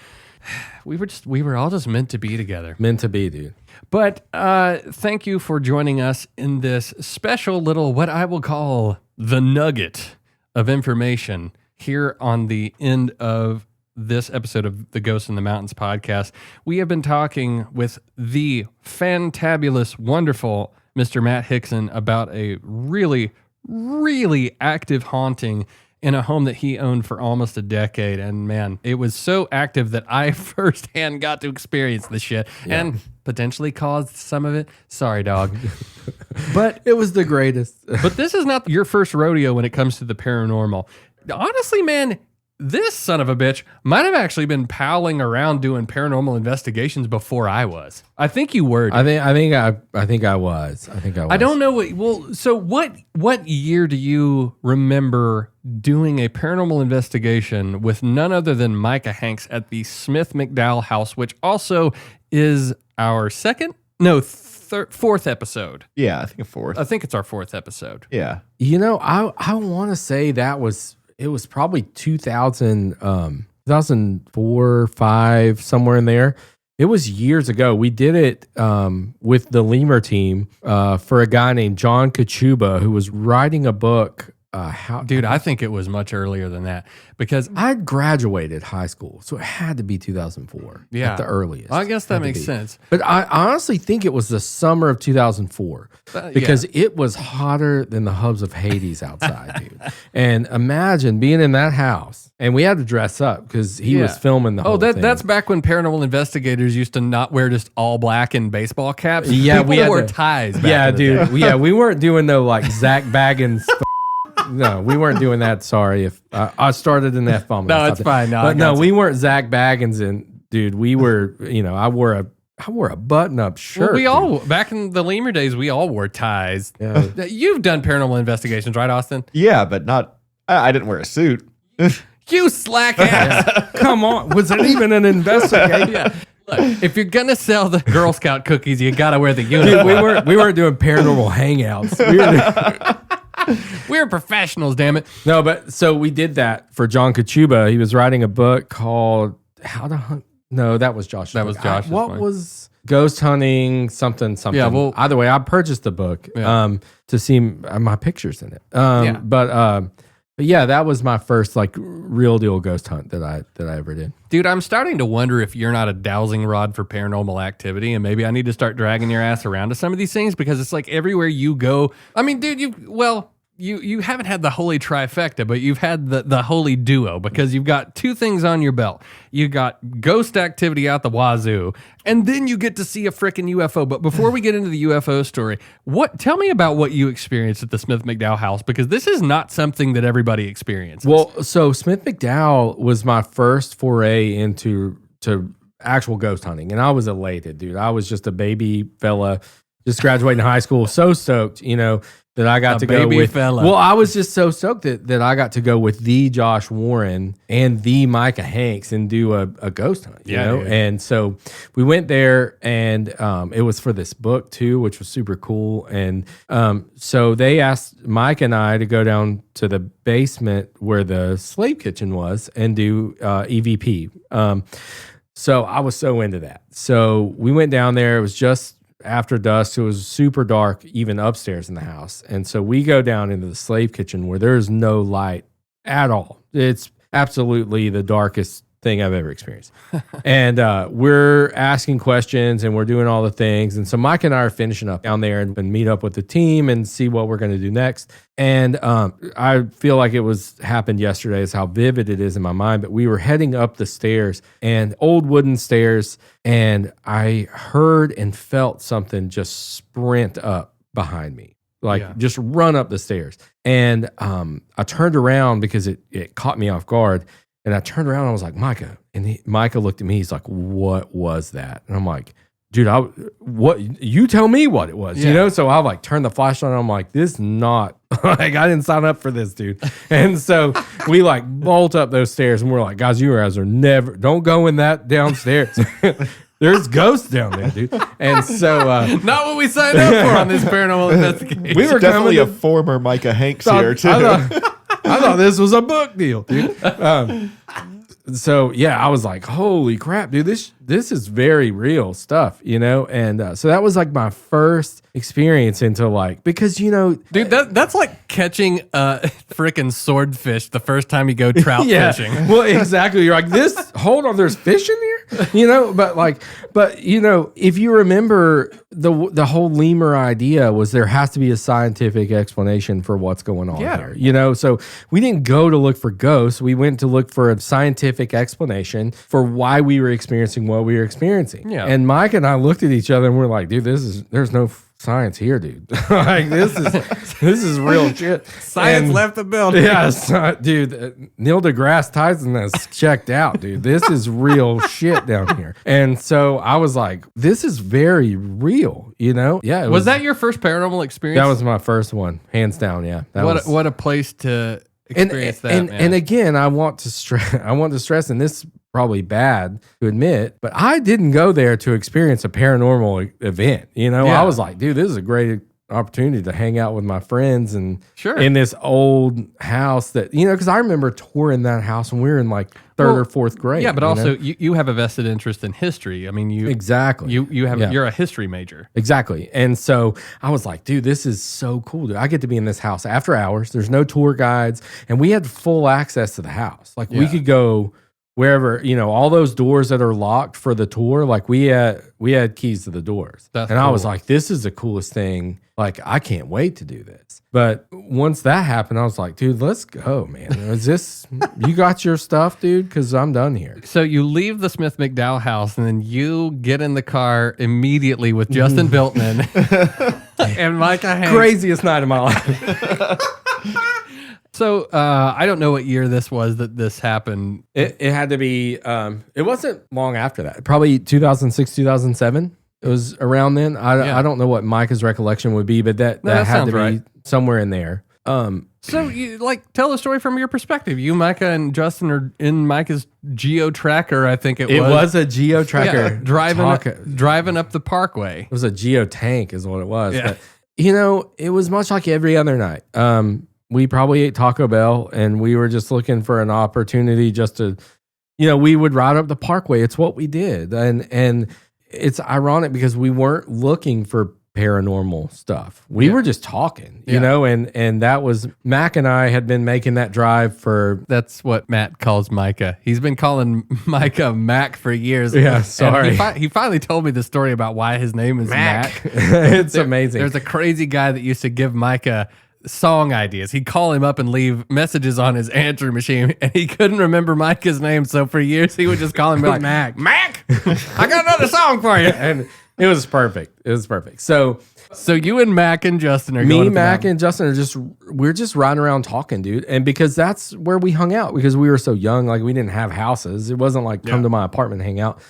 we were all just meant to be together. Meant to be, dude. But thank you for joining us in this special little, what I will call the nugget of information here on the end of this episode of the Ghosts in the Mountains podcast. We have been talking with the fantabulous, wonderful Mr. Matt Hixon about a really, really active haunting in a home that he owned for almost a decade. And man, it was so active that I firsthand got to experience the shit and potentially caused some of it. Sorry, dog. But it was the greatest. But this is not your first rodeo when it comes to the paranormal. Honestly, man, this son of a bitch might have actually been palling around doing paranormal investigations before I was. I think you were. I think I was. I don't know what. Well, so what year do you remember doing a paranormal investigation with none other than Micah Hanks at the Smith McDowell house, which also is our fourth episode? Yeah, I think a fourth. I think it's our fourth episode. Yeah. You know, I want to say it was probably 2004, 5, somewhere in there. It was years ago. We did it with the Lemur team for a guy named John Kachuba, who was writing a book. I think it was much earlier than that because I graduated high school, so it had to be 2004 at the earliest. I guess that makes sense. But I honestly think it was the summer of 2004 because it was hotter than the hubs of Hades outside, dude. And imagine being in that house, and we had to dress up because he was filming the whole thing. That's back when paranormal investigators used to not wear just all black and baseball caps. Yeah, we wore ties. Yeah, dude. Yeah, we weren't doing no like Zach Baggins. No, we weren't doing that. Sorry if I started an F-bomb. No, it's fine. No, we weren't Zach Baggins, and dude, we were. I wore a button-up shirt. Well, we all back in the Lemur days, we all wore ties. Yeah. You've done paranormal investigations, right, Austin? Yeah, but not. I didn't wear a suit. You slack ass! Come on, was it even an investigation? Yeah. Look, if you're gonna sell the Girl Scout cookies, you gotta wear the uniform. Dude, we weren't doing paranormal hangouts. We're professionals, damn it. No, but so we did that for John Kachuba. He was writing a book called How to Hunt. No, that was Josh. That was Josh. What was Ghost Hunting? Something. Yeah. Well, either way, I purchased the book to see my pictures in it. But yeah, that was my first like real deal ghost hunt that I ever did. Dude, I'm starting to wonder if you're not a dowsing rod for paranormal activity, and maybe I need to start dragging your ass around to some of these things because it's like everywhere you go. I mean, dude, you haven't had the holy trifecta, but you've had the holy duo because you've got two things on your belt. You got ghost activity out the wazoo, and then you get to see a freaking UFO. But before we get into the UFO story, tell me about what you experienced at the Smith McDowell house, because this is not something that everybody experiences. Well, so Smith McDowell was my first foray into actual ghost hunting, and I was elated, dude. I was just a baby fella, just graduating high school, so stoked, that I got to go with. Fella. Well, I was just so stoked that I got to go with the Josh Warren and the Micah Hanks and do a ghost hunt, you know? Dude. And so we went there, and it was for this book too, which was super cool. And so they asked Mike and I to go down to the basement where the slave kitchen was and do EVP. So I was so into that. So we went down there. It was just after dusk. It was super dark, even upstairs in the house. And so we go down into the slave kitchen where there's no light at all. It's absolutely the darkest thing I've ever experienced. And we're asking questions and we're doing all the things. And so Mike and I are finishing up down there and meet up with the team and see what we're going to do next. And I feel like it happened yesterday is how vivid it is in my mind. But we were heading up the stairs, and old wooden stairs, and I heard and felt something just sprint up behind me. Just run up the stairs. And I turned around because it caught me off guard. And I turned around and I was like, Micah. And Micah looked at me. He's like, what was that? And I'm like, dude, what? You tell me what it was, So I like turned the flashlight on. I'm like, this is not, like, I didn't sign up for this, dude. And so we bolt up those stairs and we're like, guys, you guys are never, don't go in that downstairs. There's ghosts down there, dude. And so not what we signed up for on this paranormal investigation. we were Definitely coming a former Micah Hanks thought- here, too. I thought this was a book deal, dude. So yeah, I was like, holy crap, dude, this is very real stuff, you know? And so that was like my first experience into like, because, you know, Dude, that's like catching a freaking swordfish the first time you go trout fishing. Well, exactly. You're like, hold on, there's fish in here? You know, but you know, if you remember the whole lemur idea was there has to be a scientific explanation for what's going on here. You know, so we didn't go to look for ghosts. We went to look for a scientific explanation for why we were experiencing what we were experiencing. Yeah. And Mike and I looked at each other and we're like, dude, there's no science here, dude. Like this is real shit. Science And- left the building. Yeah, dude. Neil deGrasse Tyson has checked out, dude. This is real shit down here. And so I was like, this is very real, you know? Yeah. Was that your first paranormal experience? That was my first one, hands down. Yeah. What a place to experience that, man. And again, I want to stress, and this is probably bad to admit, but I didn't go there to experience a paranormal event. You know, Yeah. I was like, dude, this is a great opportunity to hang out with my friends and Sure. in this old house that, you know, because I remember touring that house when we were in like third or fourth grade. Yeah, but you also know? you have a vested interest in history. I mean, Exactly. you're a history major. Exactly. And so I was like, dude, this is so cool, dude. I get to be in this house after hours. There's no tour guides. And we had full access to the house. Like we Yeah. could go wherever, you know, all those doors that are locked for the tour, like we had keys to the doors. That's and I was cool. like, this is the coolest thing. Like, I can't wait to do this. But once that happened, I was like, dude, let's go, man. Is this, you got your stuff, dude? Because I'm done here. So you leave the Smith McDowell house and then you get in the car immediately with Justin Biltman and Micah Hanks. Craziest night of my life. So I don't know what year this was that this happened. It had to be, it wasn't long after that. Probably 2006, 2007. It was around then. I don't know what Micah's recollection would be, but that had sounds to be right. somewhere in there. So you tell the story from your perspective. You, Micah, and Justin are in Micah's Geo Tracker, I think it was. It was a Geo Tracker. Driving up the parkway. It was a Geo Tank is what it was. Yeah. But, you know, it was much like every other night. We probably ate Taco Bell and we were just looking for an opportunity just to, you know, we would ride up the parkway. It's what we did. And it's ironic because we weren't looking for paranormal stuff. We were just talking, you know, and that was Mac and I had been making that drive for. That's what Matt calls Micah. He's been calling Micah Mac for years. Yeah, And sorry. he finally told me the story about why his name is Mac. It's amazing. There's a crazy guy that used to give Micah song ideas. He'd call him up and leave messages on his answering machine, and he couldn't remember Micah's name. So for years, he would just call him and be like, Mac, I got another song for you. And it was perfect. It was perfect. So you and Mac and Justin are going me, up the Mac, mountain. and Justin we're just riding around talking, dude. And because that's where we hung out because we were so young, like we didn't have houses. It wasn't like come to my apartment, hang out.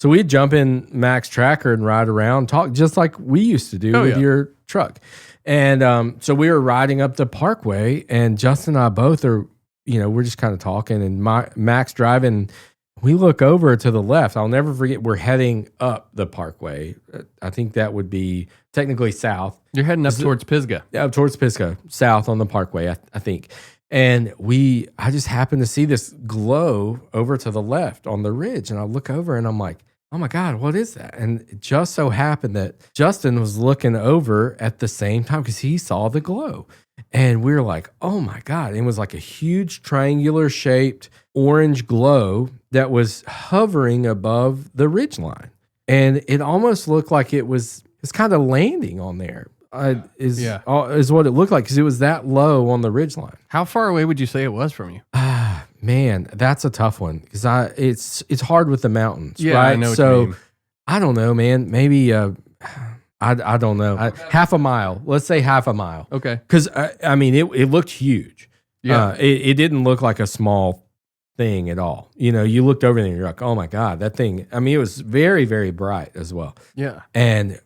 So we'd jump in Mac's tracker and ride around, talk just like we used to do with your truck. And so we were riding up the parkway, and Justin and I both are, you know, we're just kind of talking, and Mac's driving. We look over to the left. I'll never forget. We're heading up the parkway. I think that would be technically south. You're heading up towards Pisgah. Yeah, up towards Pisgah, south on the parkway, I think. And I just happened to see this glow over to the left on the ridge, and I look over and I'm like, oh my God, what is that? And it just so happened that Justin was looking over at the same time because he saw the glow. And we were like, oh my God. And it was like a huge triangular shaped orange glow that was hovering above the ridge line. And it almost looked like it's kind of landing on there. Is what it looked like because it was that low on the ridge line. How far away would you say it was from you? Man, that's a tough one because it's hard with the mountains, Yeah, right? I know what so you mean. I don't know, man. Maybe I don't know. Half a mile. Let's say half a mile. Okay. Because I mean, it looked huge. Yeah. It didn't look like a small thing at all. You know, you looked over there and you're like, oh my God, that thing. I mean, it was very, very bright as well. Yeah. And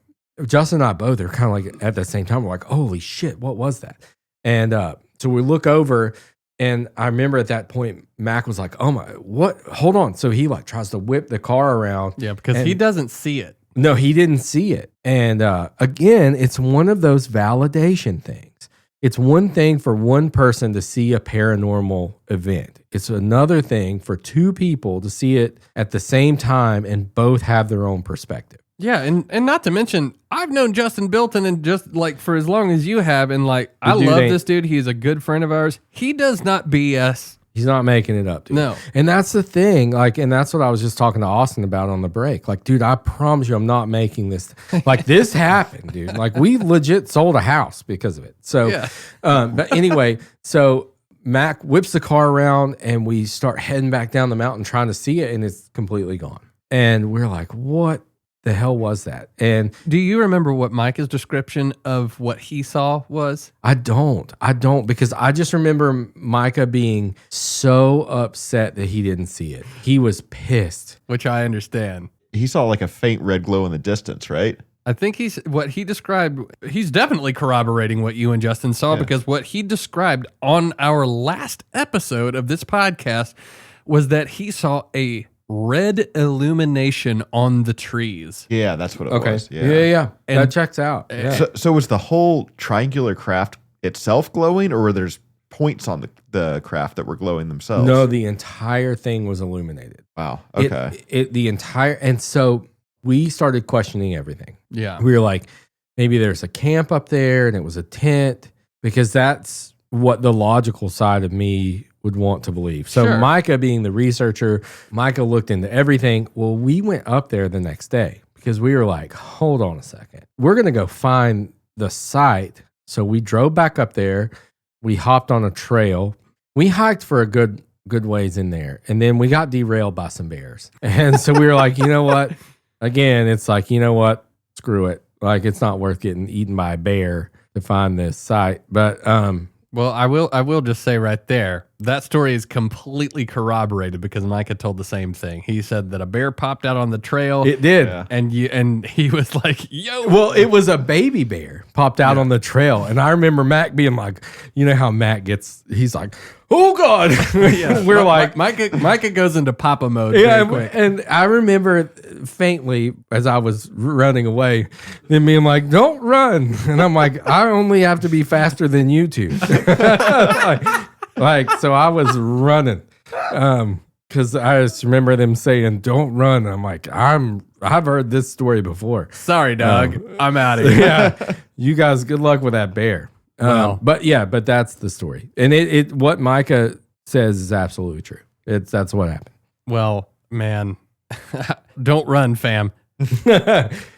Justin and I both are kind of like at the same time. We're like, holy shit, what was that? And so we look over. And I remember at that point, Mac was like, "Oh my, what? Hold on!" So he like tries to whip the car around. Yeah, because he doesn't see it. No, he didn't see it. And again, it's one of those validation things. It's one thing for one person to see a paranormal event. It's another thing for two people to see it at the same time and both have their own perspective. Yeah, and not to mention, I've known Justin Bilton and just like for as long as you have, and like I love this dude. He's a good friend of ours. He does not BS. He's not making it up, dude. No. And that's the thing. Like, and that's what I was just talking to Austin about on the break. Like, dude, I promise you I'm not making this. Like, this happened, dude. Like, we legit sold a house because of it. So, Yeah. But anyway, so Mac whips the car around and we start heading back down the mountain trying to see it, and it's completely gone. And we're like, what the hell was that? And Do you remember what Micah's description of what he saw was? I don't because I just remember Micah being so upset that he didn't see it. He was pissed. Which I understand. He saw like a faint red glow in the distance, right? I think what he described, he's definitely corroborating what you and Justin saw, because what he described on our last episode of this podcast was that he saw a red illumination on the trees. Yeah, that's what it was. Yeah. And- that checks out. Yeah. So was the whole triangular craft itself glowing, or were there's points on the craft that were glowing themselves? No, the entire thing was illuminated. Wow. Okay. The entire, and so we started questioning everything. Yeah. We were like, maybe there's a camp up there and it was a tent, because that's what the logical side of me would want to believe. So Sure. Micah being the researcher, Micah looked into everything. Well, we went up there the next day because we were like, hold on a second. We're going to go find the site. So we drove back up there. We hopped on a trail. We hiked for a good ways in there. And then we got derailed by some bears. And so we were like, you know what? Again, it's like, you know what? Screw it. Like, it's not worth getting eaten by a bear to find this site. But Well, I will just say right there, that story is completely corroborated because Micah told the same thing. He said that a bear popped out on the trail. it did. Yeah. And he was like, yo. Well, it was a baby bear popped out on the trail. And I remember Mac being like, you know how Mac gets, he's like, oh God. We're like, Micah goes into Papa mode. yeah. Very quick. And I remember faintly as I was running away, then being like, don't run. And I'm like, I only have to be faster than you two. like, so I was running. Because I just remember them saying, don't run. I'm like, I've heard this story before. Sorry, dog. I'm out of here. Yeah. You guys, good luck with that bear. Wow. But that's the story. And it what Micah says is absolutely true. That's what happened. Well, man, don't run, fam.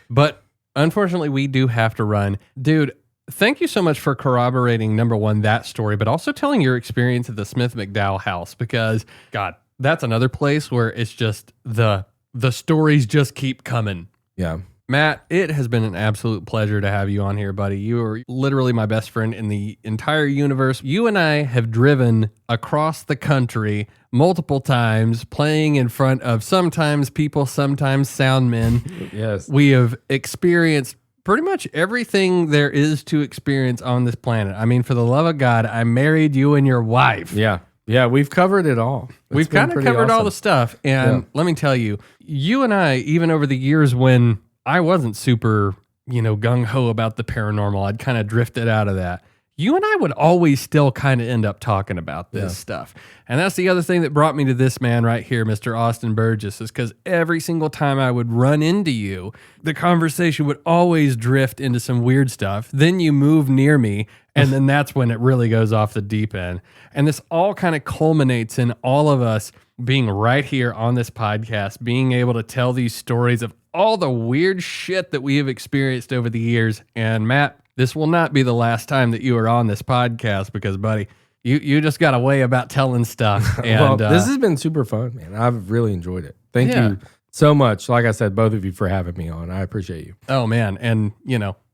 But unfortunately, we do have to run. Dude, thank you so much for corroborating, number one, that story, but also telling your experience at the Smith McDowell house, because, God, that's another place where it's just the stories just keep coming. Yeah. Matt, it has been an absolute pleasure to have you on here, buddy. You are literally my best friend in the entire universe. You and I have driven across the country multiple times, playing in front of sometimes people, sometimes sound men. Yes. We have experienced pretty much everything there is to experience on this planet. I mean, for the love of God, I married you and your wife. Yeah. Yeah. We've covered it all. We've kind of covered all the stuff. And let me tell you, you and I, even over the years when I wasn't super, gung-ho about the paranormal, I'd kind of drifted out of that. You and I would always still kind of end up talking about this stuff. And that's the other thing that brought me to this man right here, Mr. Austin Burgess, is because every single time I would run into you, the conversation would always drift into some weird stuff. Then you move near me, and then that's when it really goes off the deep end. And this all kind of culminates in all of us being right here on this podcast, being able to tell these stories of all the weird shit that we have experienced over the years. And Matt, this will not be the last time that you are on this podcast because, buddy, you just got a way about telling stuff. And this has been super fun, man. I've really enjoyed it. Thank you so much. Like I said, both of you for having me on. I appreciate you. Oh man, and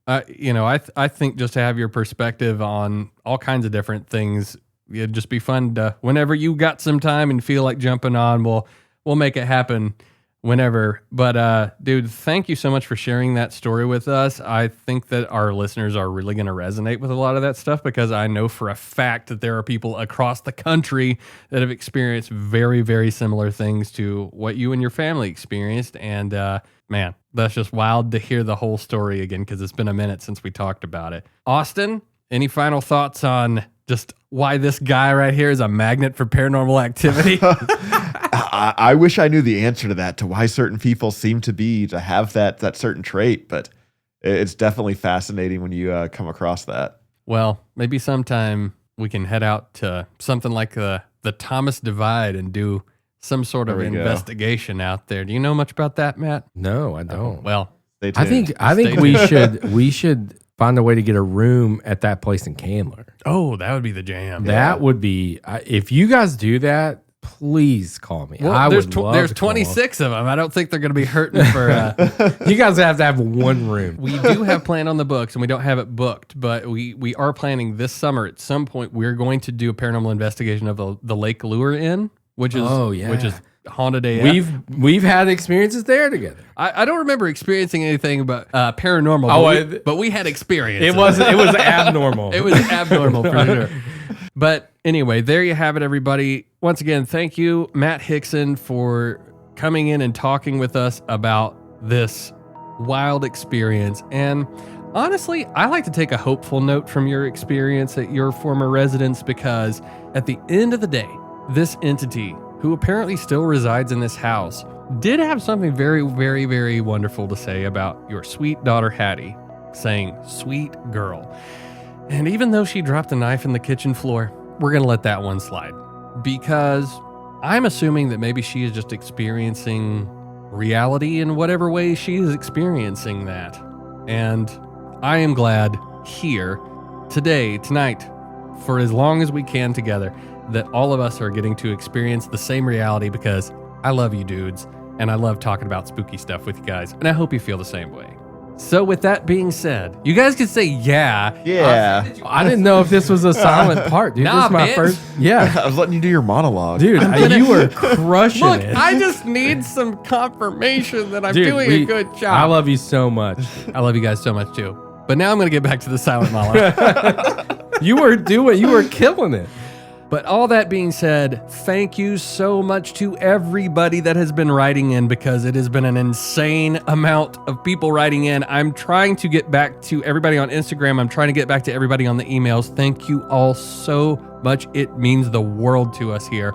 I think just to have your perspective on all kinds of different things, it'd just be fun to whenever you got some time and feel like jumping on, we'll make it happen. whenever. But dude, thank you so much for sharing that story with us. I think that our listeners are really going to resonate with a lot of that stuff because I know for a fact that there are people across the country that have experienced very, very similar things to what you and your family experienced. And man, that's just wild to hear the whole story again because it's been a minute since we talked about it. Austin, any final thoughts on just why this guy right here is a magnet for paranormal activity? I wish I knew the answer to that, to why certain people seem to have that certain trait, but it's definitely fascinating when you come across that. Well, maybe sometime we can head out to something like the Thomas Divide and do some sort of investigation out there. Do you know much about that, Matt? No, I don't. Well, Stay tuned. I think we should find a way to get a room at that place in Candler. oh, that would be the jam. That would be if you guys do that. Please call me. Well, there's 26 of them. I don't think they're going to be hurting for. You guys have to have one room. We do have planned on the books, and we don't have it booked, but we are planning this summer at some point. We're going to do a paranormal investigation of the Lake Lure Inn, which is haunted AF. We've had experiences there together. I don't remember experiencing anything about paranormal, but we had experience. It was abnormal. It was abnormal for sure. But anyway, there you have it, everybody. Once again, thank you, Matt Hixon, for coming in and talking with us about this wild experience. And honestly, I like to take a hopeful note from your experience at your former residence because at the end of the day, this entity, who apparently still resides in this house, did have something very, very, very wonderful to say about your sweet daughter, Hattie, saying, "Sweet girl." And even though she dropped a knife in the kitchen floor, we're going to let that one slide because I'm assuming that maybe she is just experiencing reality in whatever way she is experiencing that. And I am glad here today, tonight, for as long as we can together, that all of us are getting to experience the same reality because I love you dudes and I love talking about spooky stuff with you guys. And I hope you feel the same way. So with that being said, you guys can say yeah. Yeah. I didn't know if this was a silent part, dude. Nah, This is my bitch. first. Yeah. I was letting you do your monologue. Dude, you were crushing Look, it. I just need some confirmation that I'm Dude, doing a good job. I love you so much. I love you guys so much too. But now I'm going to get back to the silent monologue. You were killing it. But all that being said, thank you so much to everybody that has been writing in because it has been an insane amount of people writing in. I'm trying to get back to everybody on Instagram. I'm trying to get back to everybody on the emails. Thank you all so much. It means the world to us here.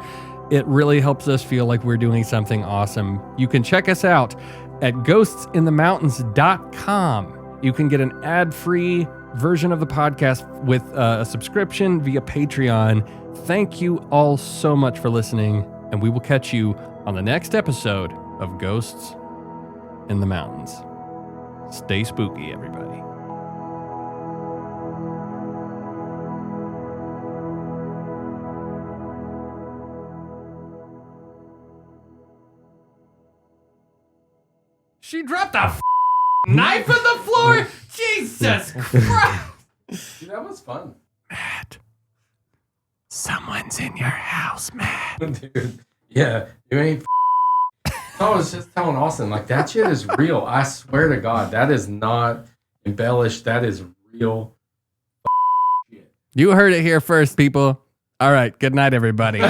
It really helps us feel like we're doing something awesome. You can check us out at ghostsinthemountains.com. You can get an ad-free version of the podcast with a subscription via Patreon. Thank you all so much for listening, and we will catch you on the next episode of Ghosts in the Mountains. Stay spooky, everybody. She dropped a knife on the floor? Jesus Christ! Dude, that was fun. Matt, someone's in your house, Matt. Dude, yeah, you ain't. I was just telling Austin, like, that shit is real. I swear to God, that is not embellished. That is real shit. You heard it here first, people. All right, good night, everybody.